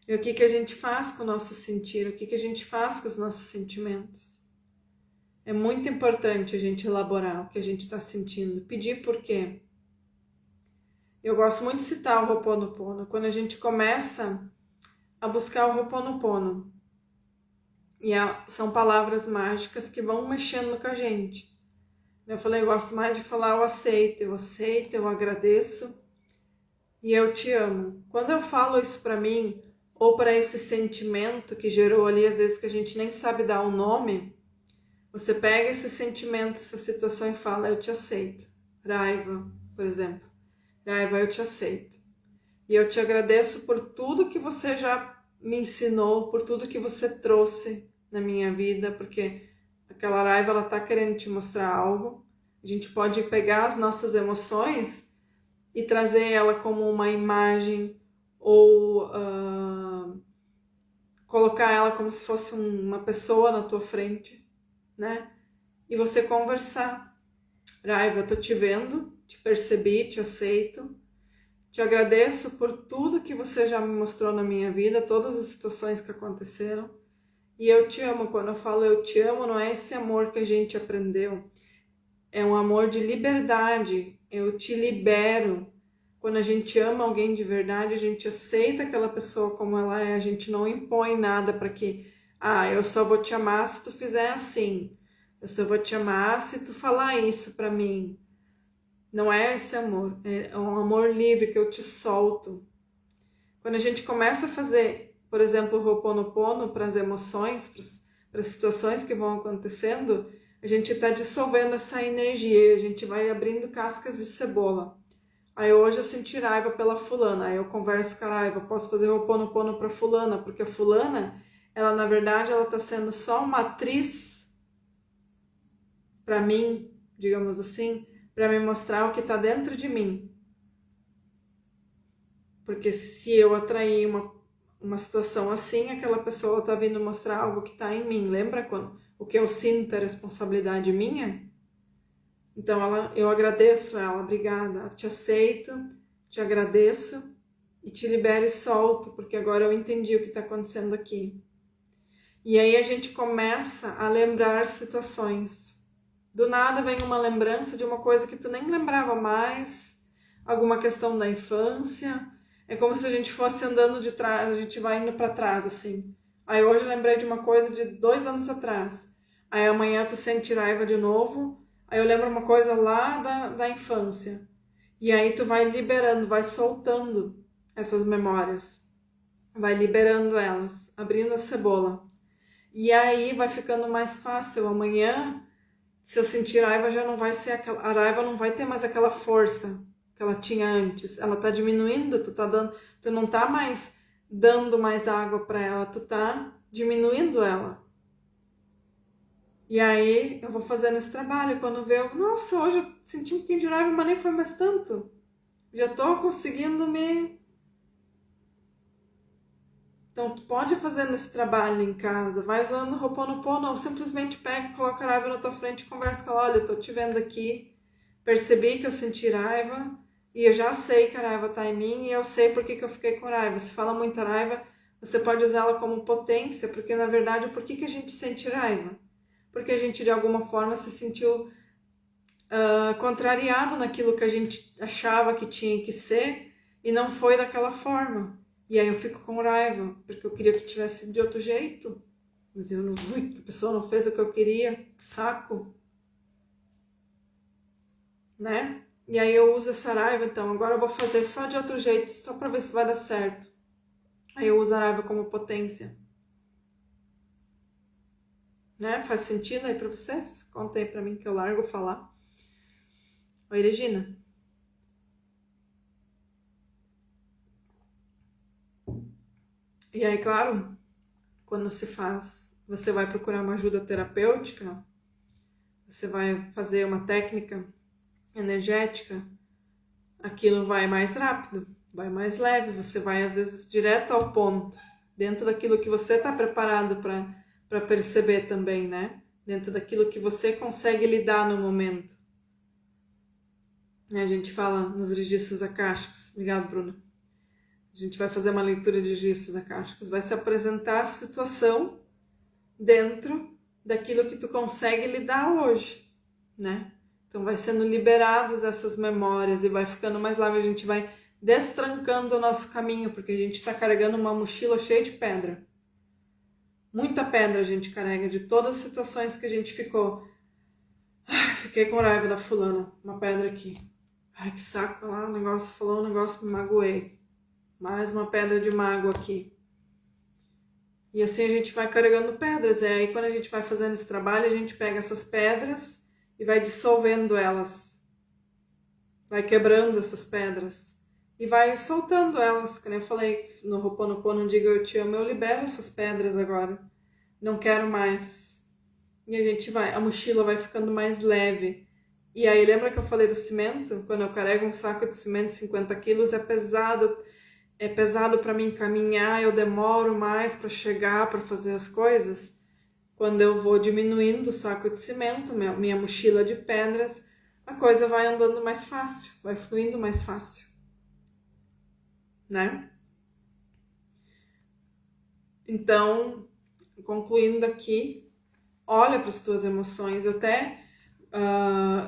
E o que a gente faz com o nosso sentir, o que a gente faz com os nossos sentimentos. É muito importante a gente elaborar o que a gente está sentindo, pedir por quê. Eu gosto muito de citar o Ho'oponopono. Quando a gente começa a buscar o Ho'oponopono, e são palavras mágicas que vão mexendo com a gente. Eu falei, eu gosto mais de falar eu aceito, eu agradeço e eu te amo. Quando eu falo isso para mim, ou para esse sentimento que gerou ali, às vezes que a gente nem sabe dar um nome, você pega esse sentimento, essa situação e fala, eu te aceito. Raiva, por exemplo. Raiva, eu te aceito. E eu te agradeço por tudo que você já me ensinou, por tudo que você trouxe na minha vida, porque aquela raiva, ela tá querendo te mostrar algo. A gente pode pegar as nossas emoções e trazer ela como uma imagem ou colocar ela como se fosse uma pessoa na tua frente, né? E você conversar. Raiva, eu tô te vendo, te percebi, te aceito. Te agradeço por tudo que você já me mostrou na minha vida, todas as situações que aconteceram. E eu te amo. Quando eu falo eu te amo, não é esse amor que a gente aprendeu. É um amor de liberdade. Eu te libero. Quando a gente ama alguém de verdade, a gente aceita aquela pessoa como ela é. A gente não impõe nada para que, eu só vou te amar se tu fizer assim. Eu só vou te amar se tu falar isso para mim. Não é esse amor, é um amor livre que eu te solto. Quando a gente começa a fazer, por exemplo, o Ho'oponopono para as emoções, para as situações que vão acontecendo, a gente está dissolvendo essa energia, a gente vai abrindo cascas de cebola. Aí hoje eu senti raiva pela fulana, aí eu converso com a raiva, posso fazer Ho'oponopono para fulana, porque a fulana, ela na verdade, ela está sendo só uma atriz para mim, digamos assim, para me mostrar o que está dentro de mim. Porque se eu atrair uma situação assim, aquela pessoa está vindo mostrar algo que está em mim. Lembra quando o que eu sinto é responsabilidade minha? Então eu agradeço ela, obrigada, te aceito, te agradeço e te libero e solto, porque agora eu entendi o que está acontecendo aqui. E aí a gente começa a lembrar situações. Do nada vem uma lembrança de uma coisa que tu nem lembrava mais, alguma questão da infância. É como se a gente fosse andando de trás, a gente vai indo para trás, assim. Aí hoje eu lembrei de uma coisa de 2 anos atrás. Aí amanhã tu sente raiva de novo. Aí eu lembro uma coisa lá da infância. E aí tu vai liberando, vai soltando essas memórias, vai liberando elas, abrindo a cebola. E aí vai ficando mais fácil. Amanhã, se eu sentir raiva, já não vai ser aquela, a raiva não vai ter mais aquela força que ela tinha antes. Ela tá diminuindo, tu não tá mais dando mais água para ela, tu tá diminuindo ela. E aí eu vou fazendo esse trabalho. Quando vê, nossa, hoje eu senti um pouquinho de raiva, mas nem foi mais tanto. Já tô conseguindo me... Então, tu pode fazer esse trabalho em casa, vai usando Ho'oponopono, ou simplesmente pega, coloca a raiva na tua frente e conversa com ela. Olha, eu tô te vendo aqui, percebi que eu senti raiva, e eu já sei que a raiva tá em mim, e eu sei por que eu fiquei com raiva. Se fala muita raiva, você pode usar ela como potência, porque na verdade, por que a gente sente raiva? Porque a gente de alguma forma se sentiu contrariado naquilo que a gente achava que tinha que ser, e não foi daquela forma. E aí eu fico com raiva, porque eu queria que tivesse de outro jeito. Mas eu não vi, que a pessoa não fez o que eu queria. Que saco. Né? E aí eu uso essa raiva, então. Agora eu vou fazer só de outro jeito, só pra ver se vai dar certo. Aí eu uso a raiva como potência. Né? Faz sentido aí pra vocês? Conta aí pra mim que eu largo falar. Oi, Regina. E aí, claro, quando se faz, você vai procurar uma ajuda terapêutica, você vai fazer uma técnica energética, aquilo vai mais rápido, vai mais leve, você vai às vezes direto ao ponto, dentro daquilo que você está preparado para perceber também, né? Dentro daquilo que você consegue lidar no momento. A gente fala nos registros acásticos. Obrigado, Bruna. A gente vai fazer uma leitura de registros acásticos, vai se apresentar a situação dentro daquilo que tu consegue lidar hoje, né? Então vai sendo liberadas essas memórias e vai ficando mais leve, a gente vai destrancando o nosso caminho, porque a gente está carregando uma mochila cheia de pedra. Muita pedra a gente carrega de todas as situações que a gente ficou. Ai, fiquei com raiva da fulana, uma pedra aqui. Ai, que saco lá, o negócio falou, um negócio me magoei. Mais uma pedra de mágoa aqui. E assim a gente vai carregando pedras. E aí quando a gente vai fazendo esse trabalho, a gente pega essas pedras e vai dissolvendo elas. Vai quebrando essas pedras. E vai soltando elas. Como eu falei no Ho'oponopono, diga eu te amo, eu libero essas pedras agora. Não quero mais. E a gente vai, a mochila vai ficando mais leve. E aí lembra que eu falei do cimento? Quando eu carrego um saco de cimento, 50 quilos, é pesado para mim caminhar, eu demoro mais para chegar, para fazer as coisas. Quando eu vou diminuindo o saco de cimento, minha mochila de pedras, a coisa vai andando mais fácil, vai fluindo mais fácil, né? Então, concluindo aqui, olha para as tuas emoções. Eu até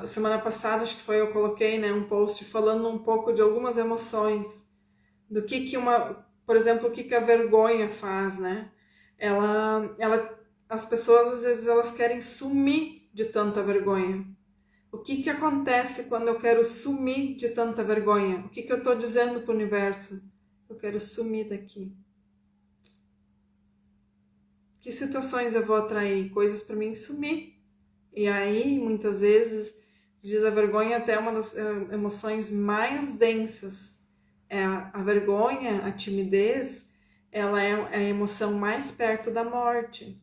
semana passada, acho que foi, eu coloquei, né, um post falando um pouco de algumas emoções, do que por exemplo, o que a vergonha faz, né? As pessoas às vezes elas querem sumir de tanta vergonha. O que acontece quando eu quero sumir de tanta vergonha? O que eu estou dizendo para o universo? Eu quero sumir daqui. Que situações eu vou atrair? Coisas para mim sumir. E aí, muitas vezes, diz a vergonha até uma das emoções mais densas. A vergonha, a timidez, ela é a emoção mais perto da morte.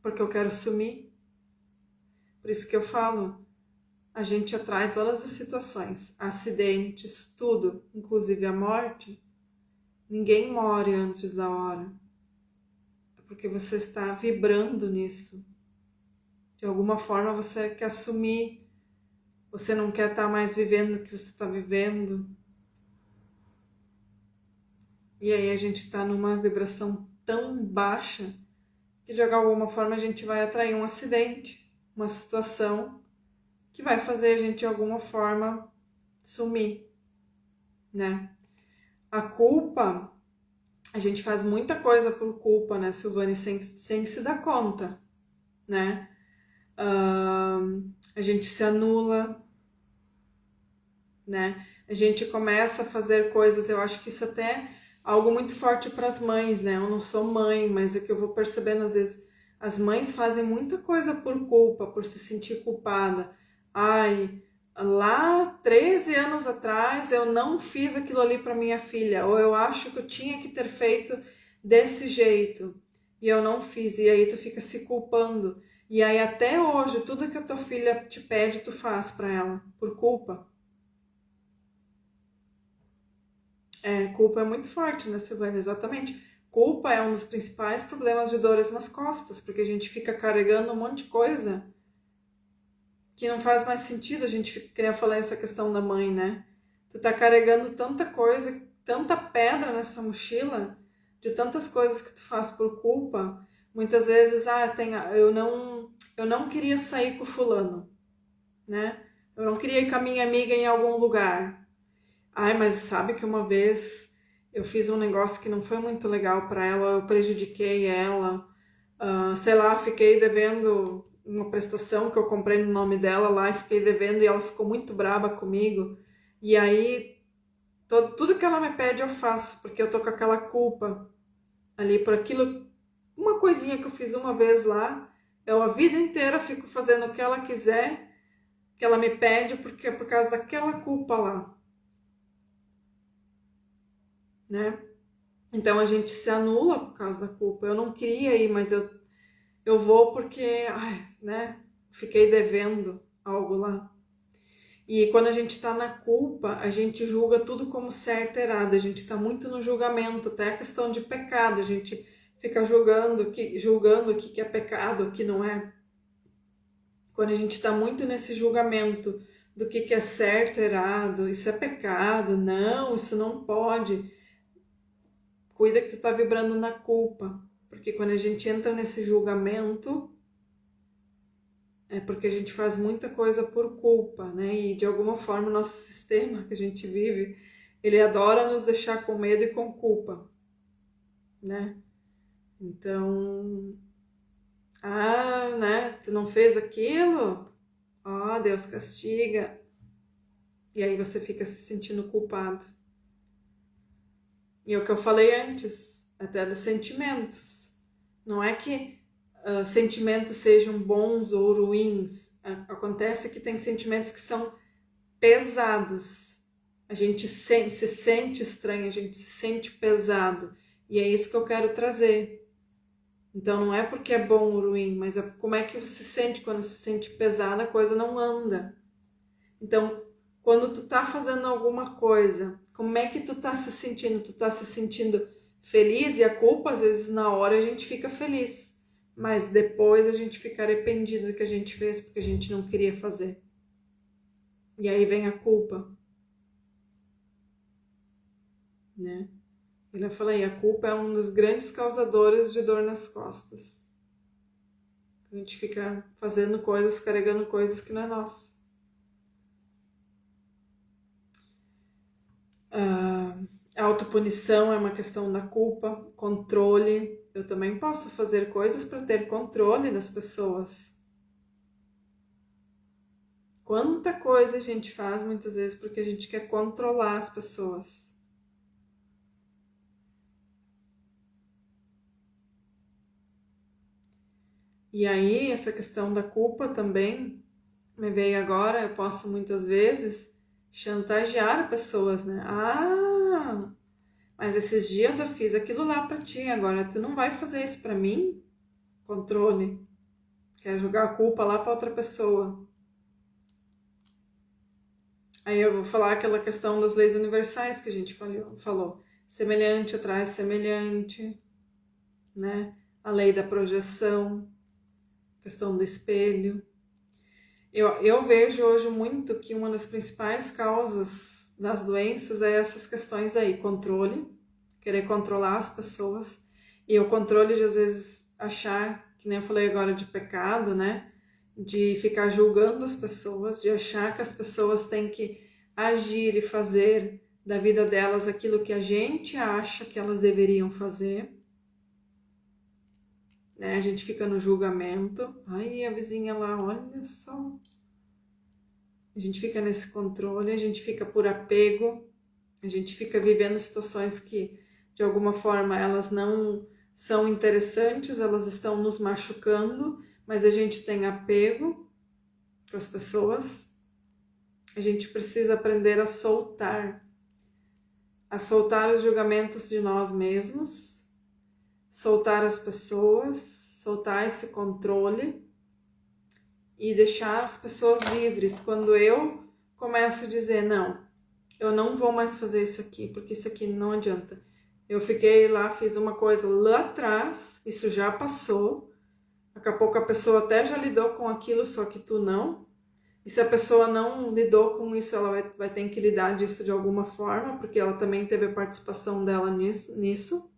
Porque eu quero sumir. Por isso que eu falo, a gente atrai todas as situações, acidentes, tudo, inclusive a morte. Ninguém morre antes da hora. É porque você está vibrando nisso. De alguma forma você quer assumir, você não quer estar mais vivendo o que você está vivendo. E aí a gente está numa vibração tão baixa que de alguma forma a gente vai atrair um acidente, uma situação que vai fazer a gente de alguma forma sumir, né? A culpa, a gente faz muita coisa por culpa, né, Silvane, sem se dar conta, né? A gente se anula, né? A gente começa a fazer coisas, eu acho que isso até é algo muito forte para as mães, né? Eu não sou mãe, mas é que eu vou percebendo às vezes as mães fazem muita coisa por culpa, por se sentir culpada. Ai, lá 13 anos atrás eu não fiz aquilo ali para minha filha, ou eu acho que eu tinha que ter feito desse jeito e eu não fiz, e aí tu fica se culpando. E aí até hoje, tudo que a tua filha te pede, tu faz para ela, por culpa. Culpa é muito forte, né, Silvana? Exatamente. Culpa é um dos principais problemas de dores nas costas, porque a gente fica carregando um monte de coisa que não faz mais sentido. A gente fica, queria falar essa questão da mãe, né? Tu tá carregando tanta coisa, tanta pedra nessa mochila, de tantas coisas que tu faz por culpa. Muitas vezes, eu não queria sair com fulano, né? Eu não queria ir com a minha amiga em algum lugar. Ai, mas sabe que uma vez eu fiz um negócio que não foi muito legal para ela, eu prejudiquei ela, sei lá, fiquei devendo uma prestação que eu comprei no nome dela lá e fiquei devendo e ela ficou muito braba comigo. E aí, tudo que ela me pede eu faço, porque eu tô com aquela culpa ali por aquilo, uma coisinha que eu fiz uma vez lá, eu a vida inteira fico fazendo o que ela quiser, que ela me pede, porque é por causa daquela culpa lá, né? Então a gente se anula por causa da culpa. Eu não queria ir, mas eu vou porque, ai, né? Fiquei devendo algo lá. E quando a gente tá na culpa, a gente julga tudo como certo e errado. A gente tá muito no julgamento, até a questão de pecado. A gente fica julgando o que é pecado, o que não é. Quando a gente tá muito nesse julgamento do que é certo e errado, isso é pecado, não, isso não pode. Cuida que tu tá vibrando na culpa, porque quando a gente entra nesse julgamento, é porque a gente faz muita coisa por culpa, né? E de alguma forma o nosso sistema que a gente vive, ele adora nos deixar com medo e com culpa, né? Então, né? Tu não fez aquilo? Deus castiga. E aí você fica se sentindo culpado. E é o que eu falei antes, até dos sentimentos. Não é que sentimentos sejam bons ou ruins. Acontece que tem sentimentos que são pesados. A gente se sente estranho, a gente se sente pesado. E é isso que eu quero trazer. Então não é porque é bom ou ruim, mas é como é que você se sente quando se sente pesado, a coisa não anda. Então, quando tu tá fazendo alguma coisa, como é que tu tá se sentindo? Tu tá se sentindo feliz? E a culpa, às vezes, na hora a gente fica feliz. Mas depois a gente fica arrependido do que a gente fez, porque a gente não queria fazer. E aí vem a culpa, né? Eu falei, a culpa é um dos grandes causadores de dor nas costas. A gente fica fazendo coisas, carregando coisas que não é nossa. A autopunição é uma questão da culpa, controle. Eu também posso fazer coisas para ter controle das pessoas. Quanta coisa a gente faz muitas vezes porque a gente quer controlar as pessoas. E aí, essa questão da culpa também me veio agora. Eu posso muitas vezes chantagear pessoas, né? Mas esses dias eu fiz aquilo lá pra ti, agora tu não vai fazer isso pra mim? Controle. Quer jogar a culpa lá pra outra pessoa. Aí eu vou falar aquela questão das leis universais que a gente falou. Semelhante atrai semelhante, né? A lei da projeção, questão do espelho. Eu vejo hoje muito que uma das principais causas das doenças é essas questões aí, controle, querer controlar as pessoas, e o controle de às vezes achar, que nem eu falei agora de pecado, né? De ficar julgando as pessoas, de achar que as pessoas têm que agir e fazer da vida delas aquilo que a gente acha que elas deveriam fazer, né? A gente fica no julgamento. Ai, a vizinha lá, olha só. A gente fica nesse controle, a gente fica por apego, a gente fica vivendo situações que, de alguma forma, elas não são interessantes, elas estão nos machucando, mas a gente tem apego com as pessoas. A gente precisa aprender a soltar os julgamentos de nós mesmos, soltar as pessoas, soltar esse controle e deixar as pessoas livres. Quando eu começo a dizer, não, eu não vou mais fazer isso aqui, porque isso aqui não adianta. Eu fiquei lá, fiz uma coisa lá atrás, isso já passou, daqui a pouco a pessoa até já lidou com aquilo, só que tu não. E se a pessoa não lidou com isso, ela vai ter que lidar disso de alguma forma, porque ela também teve a participação dela nisso,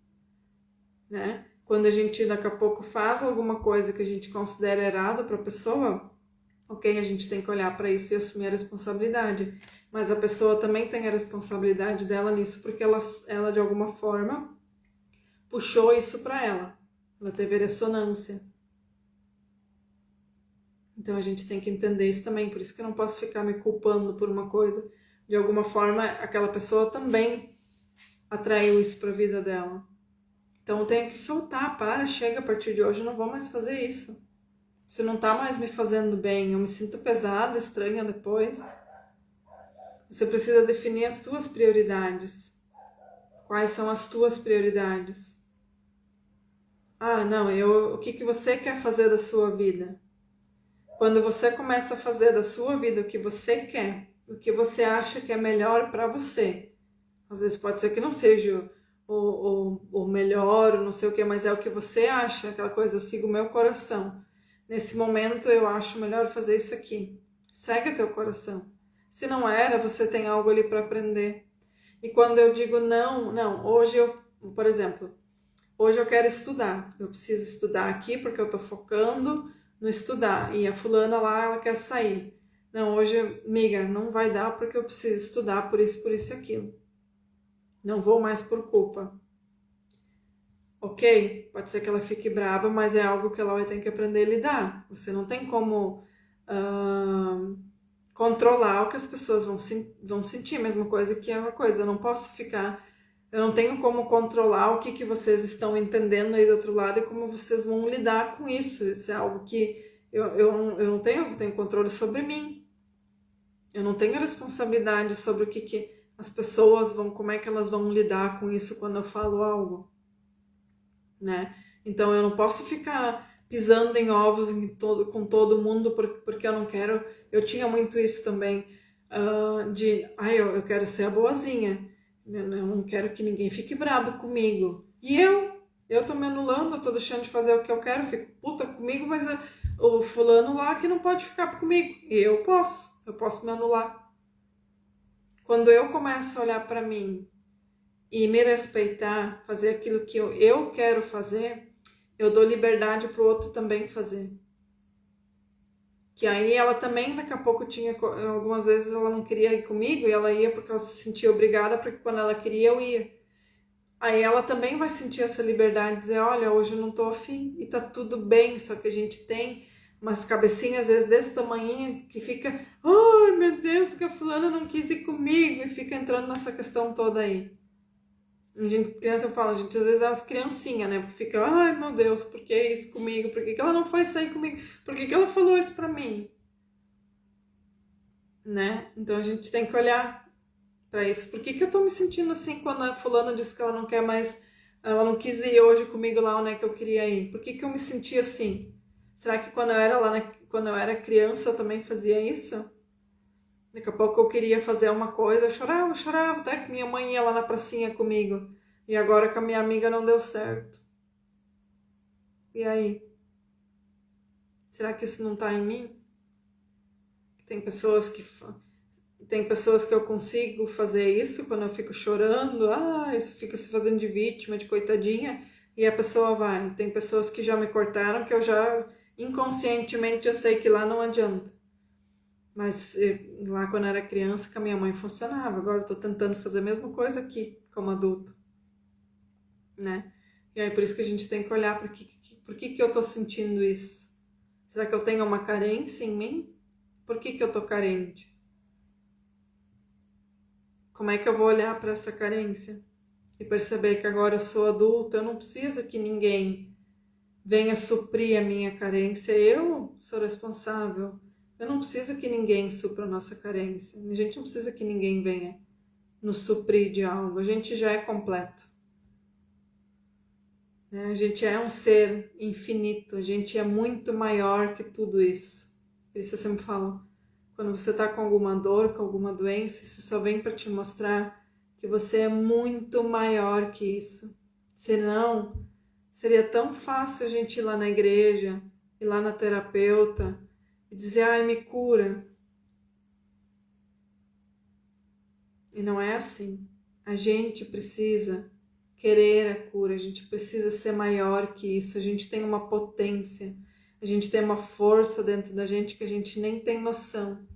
né? Quando a gente daqui a pouco faz alguma coisa que a gente considera errado para a pessoa, ok, a gente tem que olhar para isso e assumir a responsabilidade. Mas a pessoa também tem a responsabilidade dela nisso, porque ela de alguma forma puxou isso para ela. Ela teve ressonância. Então a gente tem que entender isso também, por isso que eu não posso ficar me culpando por uma coisa. De alguma forma, aquela pessoa também atraiu isso para a vida dela. Então eu tenho que soltar, chega, a partir de hoje eu não vou mais fazer isso. Isso não tá mais me fazendo bem, eu me sinto pesada, estranha depois. Você precisa definir as tuas prioridades. Quais são as tuas prioridades? Não, o que você quer fazer da sua vida? Quando você começa a fazer da sua vida o que você quer, o que você acha que é melhor para você, às vezes pode ser que não seja o melhor, não sei o que, mas é o que você acha, aquela coisa, eu sigo o meu coração. Nesse momento eu acho melhor fazer isso aqui. Segue teu coração. Se não era, você tem algo ali para aprender. E quando eu digo não, hoje por exemplo, hoje eu quero estudar. Eu preciso estudar aqui porque eu estou focando no estudar. E a fulana lá, ela quer sair. Não, hoje, amiga, não vai dar porque eu preciso estudar por isso e aquilo. Não vou mais por culpa. Ok? Pode ser que ela fique brava, mas é algo que ela vai ter que aprender a lidar. Você não tem como controlar o que as pessoas vão sentir. Mesma coisa que é uma coisa. Eu não posso ficar... Eu não tenho como controlar o que vocês estão entendendo aí do outro lado e como vocês vão lidar com isso. Isso é algo que eu não tenho controle sobre mim. Eu não tenho responsabilidade sobre o que as pessoas como é que elas vão lidar com isso quando eu falo algo, né? Então eu não posso ficar pisando em ovos com todo mundo porque eu não quero. Eu tinha muito isso também, eu quero ser a boazinha. Eu não quero que ninguém fique bravo comigo. E eu tô me anulando, eu tô deixando de fazer o que eu quero, fico puta comigo, mas o fulano lá que não pode ficar comigo. E eu posso me anular. Quando eu começo a olhar para mim e me respeitar, fazer aquilo que eu quero fazer, eu dou liberdade pro outro também fazer. Que aí ela também daqui a pouco algumas vezes ela não queria ir comigo e ela ia porque ela se sentia obrigada, porque quando ela queria eu ia. Aí ela também vai sentir essa liberdade de dizer, olha, hoje eu não tô afim e tá tudo bem, só que a gente tem umas cabecinhas às vezes desse tamanhinho que fica, ai meu Deus, porque a fulana não quis ir comigo e fica entrando nessa questão toda aí. Criança fala, gente, às vezes é as criancinhas, né? Porque fica, ai meu Deus, por que isso comigo? Por que ela não foi sair comigo? Por que ela falou isso pra mim? Né? Então a gente tem que olhar pra isso. Por que eu tô me sentindo assim quando a fulana disse que ela não quer mais, ela não quis ir hoje comigo lá onde é que eu queria ir? Por que eu me senti assim? Será que quando eu era quando eu era criança eu também fazia isso? Daqui a pouco eu queria fazer uma coisa, eu chorava, até que minha mãe ia lá na pracinha comigo. E agora com a minha amiga não deu certo. E aí? Será que isso não tá em mim? Tem pessoas que eu consigo fazer isso quando eu fico chorando, eu fico se fazendo de vítima, de coitadinha, e a pessoa vai. Tem pessoas que já me cortaram, que eu já inconscientemente eu sei que lá não adianta. Mas lá quando eu era criança, com a minha mãe funcionava. Agora eu tô tentando fazer a mesma coisa aqui, como adulto, né? E aí por isso que a gente tem que olhar por que eu tô sentindo isso. Será que eu tenho uma carência em mim? Por que eu tô carente? como é que eu vou olhar para essa carência e perceber que agora eu sou adulta, eu não preciso que ninguém venha suprir a minha carência, eu sou responsável. Eu não preciso que ninguém supra a nossa carência. A gente não precisa que ninguém venha nos suprir de algo. A gente já é completo. Né? A gente é um ser infinito. A gente é muito maior que tudo isso. Por isso eu sempre falo, quando você está com alguma dor, com alguma doença, isso só vem para te mostrar que você é muito maior que isso. Senão, seria tão fácil a gente ir lá na igreja, ir lá na terapeuta e dizer, ai, me cura. E não é assim. A gente precisa querer a cura, a gente precisa ser maior que isso, a gente tem uma potência, a gente tem uma força dentro da gente que a gente nem tem noção.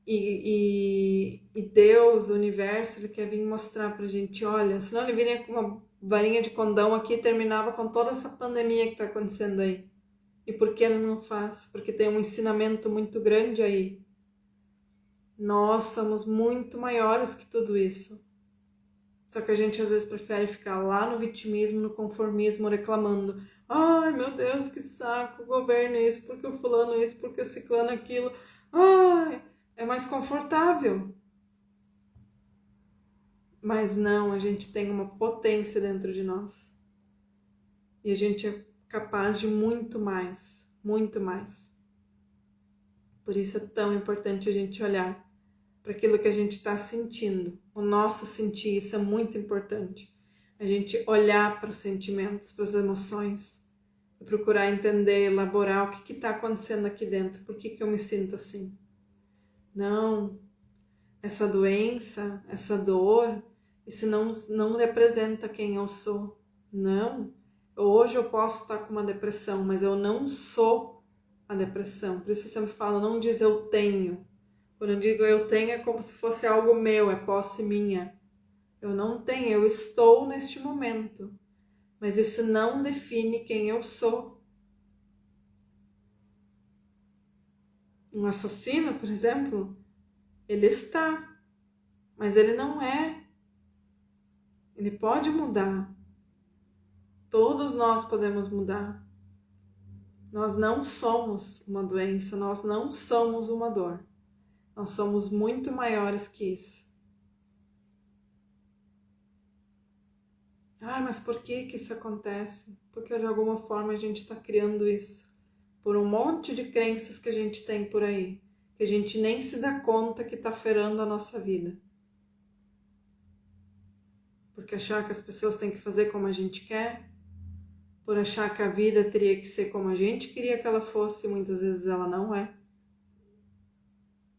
E Deus, o universo, ele quer vir mostrar pra gente, olha, senão ele viria com uma varinha de condão aqui e terminava com toda essa pandemia que tá acontecendo aí. E por que ele não faz? Porque tem um ensinamento muito grande aí. Nós somos muito maiores que tudo isso. Só que a gente às vezes prefere ficar lá no vitimismo, no conformismo, reclamando. Ai, meu Deus, que saco, o governo isso, porque o fulano isso, porque o ciclano aquilo. Ai, é mais confortável. Mas não, a gente tem uma potência dentro de nós. E a gente é capaz de muito mais, muito mais. Por isso é tão importante a gente olhar para aquilo que a gente está sentindo. O nosso sentir, isso é muito importante. A gente olhar para os sentimentos, para as emoções, e procurar entender, elaborar o que está acontecendo aqui dentro, por que eu me sinto assim. Não, essa doença, essa dor, isso não representa quem eu sou. Não, hoje eu posso estar com uma depressão, mas eu não sou a depressão. Por isso eu sempre falo, não diz eu tenho. Quando eu digo eu tenho é como se fosse algo meu, é posse minha. Eu não tenho, eu estou neste momento. Mas isso não define quem eu sou. Um assassino, por exemplo, ele está, mas ele não é. Ele pode mudar. Todos nós podemos mudar. Nós não somos uma doença, nós não somos uma dor. Nós somos muito maiores que isso. Ah, mas por que isso acontece? Porque de alguma forma a gente está criando isso. Por um monte de crenças que a gente tem por aí. Que a gente nem se dá conta que está ferrando a nossa vida. Porque achar que as pessoas têm que fazer como a gente quer. Por achar que a vida teria que ser como a gente queria que ela fosse. Muitas vezes ela não é.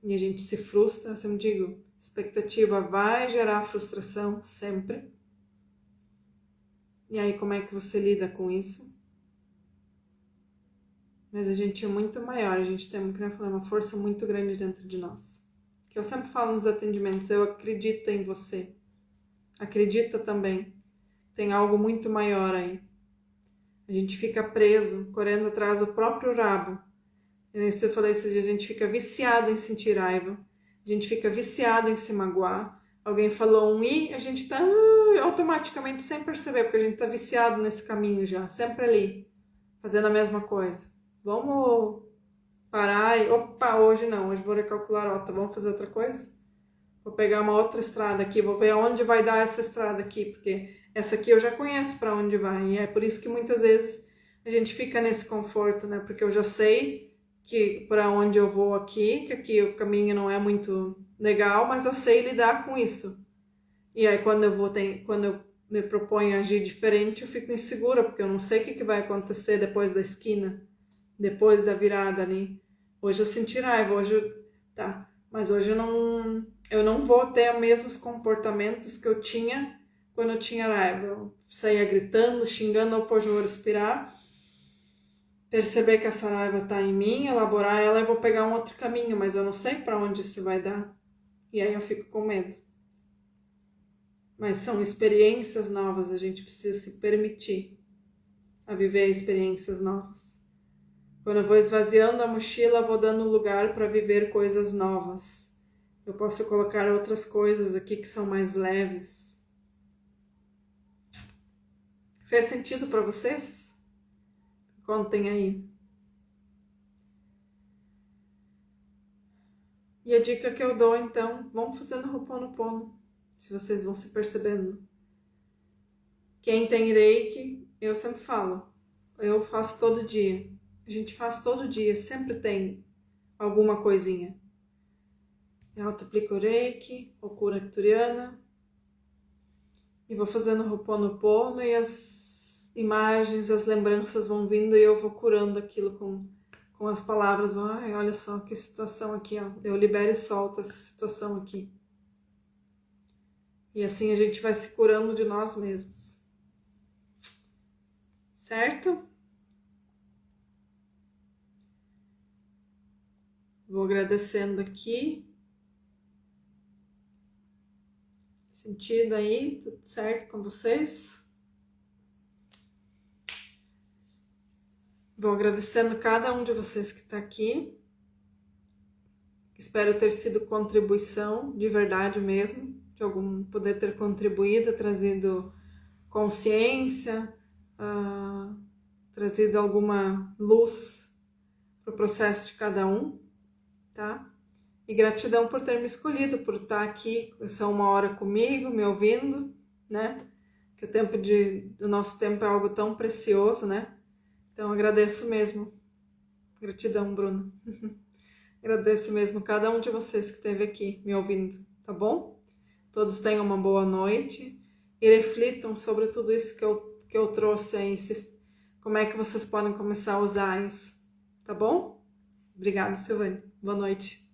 E a gente se frustra, eu sempre digo, expectativa vai gerar frustração, sempre. E aí como é que você lida com isso? Mas a gente é muito maior, a gente tem, como eu falei, uma força muito grande dentro de nós. Que eu sempre falo nos atendimentos, eu acredito em você. Acredita também. Tem algo muito maior aí. A gente fica preso, correndo atrás do próprio rabo. E você falou esses dias, a gente fica viciado em sentir raiva. A gente fica viciado em se magoar. Alguém falou um i, a gente tá automaticamente sem perceber, porque a gente tá viciado nesse caminho já, sempre ali, fazendo a mesma coisa. Vamos parar e, opa, hoje não, hoje vou recalcular a rota, vamos fazer outra coisa? Vou pegar uma outra estrada aqui, vou ver aonde vai dar essa estrada aqui, porque essa aqui eu já conheço para onde vai. E é por isso que muitas vezes a gente fica nesse conforto, né? Porque eu já sei que para onde eu vou aqui, que aqui o caminho não é muito legal, mas eu sei lidar com isso. E aí quando eu me proponho a agir diferente, eu fico insegura, porque eu não sei o que vai acontecer depois da esquina, depois da virada ali. Hoje eu senti raiva, tá, mas hoje eu não vou ter os mesmos comportamentos que eu tinha quando eu tinha raiva. Eu saía gritando, xingando, depois eu vou respirar, perceber que essa raiva tá em mim, elaborar ela e vou pegar um outro caminho, mas eu não sei para onde isso vai dar. E aí eu fico com medo. Mas são experiências novas, a gente precisa se permitir a viver experiências novas. Quando eu vou esvaziando a mochila, eu vou dando lugar para viver coisas novas. Eu posso colocar outras coisas aqui que são mais leves. Fez sentido para vocês? Contem aí. E a dica que eu dou, então, vão fazendo Ho'oponopono, se vocês vão se percebendo. Quem tem Reiki, eu sempre falo, eu faço todo dia. A gente faz todo dia, sempre tem alguma coisinha. Eu auto-aplico o Reiki, ou cura arcturiana, e vou fazendo Ho'oponopono e as imagens, as lembranças vão vindo e eu vou curando aquilo com as palavras. Ai, olha só que situação aqui, ó. Eu libero e solto essa situação aqui. E assim a gente vai se curando de nós mesmos. Certo? Vou agradecendo aqui. Sentido aí? Tudo certo com vocês? Vou agradecendo cada um de vocês que está aqui. Espero ter sido contribuição, de verdade mesmo, de algum poder ter contribuído, trazido consciência, trazido alguma luz para o processo de cada um, tá? E gratidão por ter me escolhido, por estar aqui essa 1 hora comigo, me ouvindo, né? Que o nosso tempo é algo tão precioso, né? Então agradeço mesmo. Gratidão, Bruna. Agradeço mesmo cada um de vocês que esteve aqui me ouvindo, tá bom? Todos tenham uma boa noite e reflitam sobre tudo isso que eu trouxe aí, como é que vocês podem começar a usar isso, tá bom? Obrigada, Silvane. Boa noite.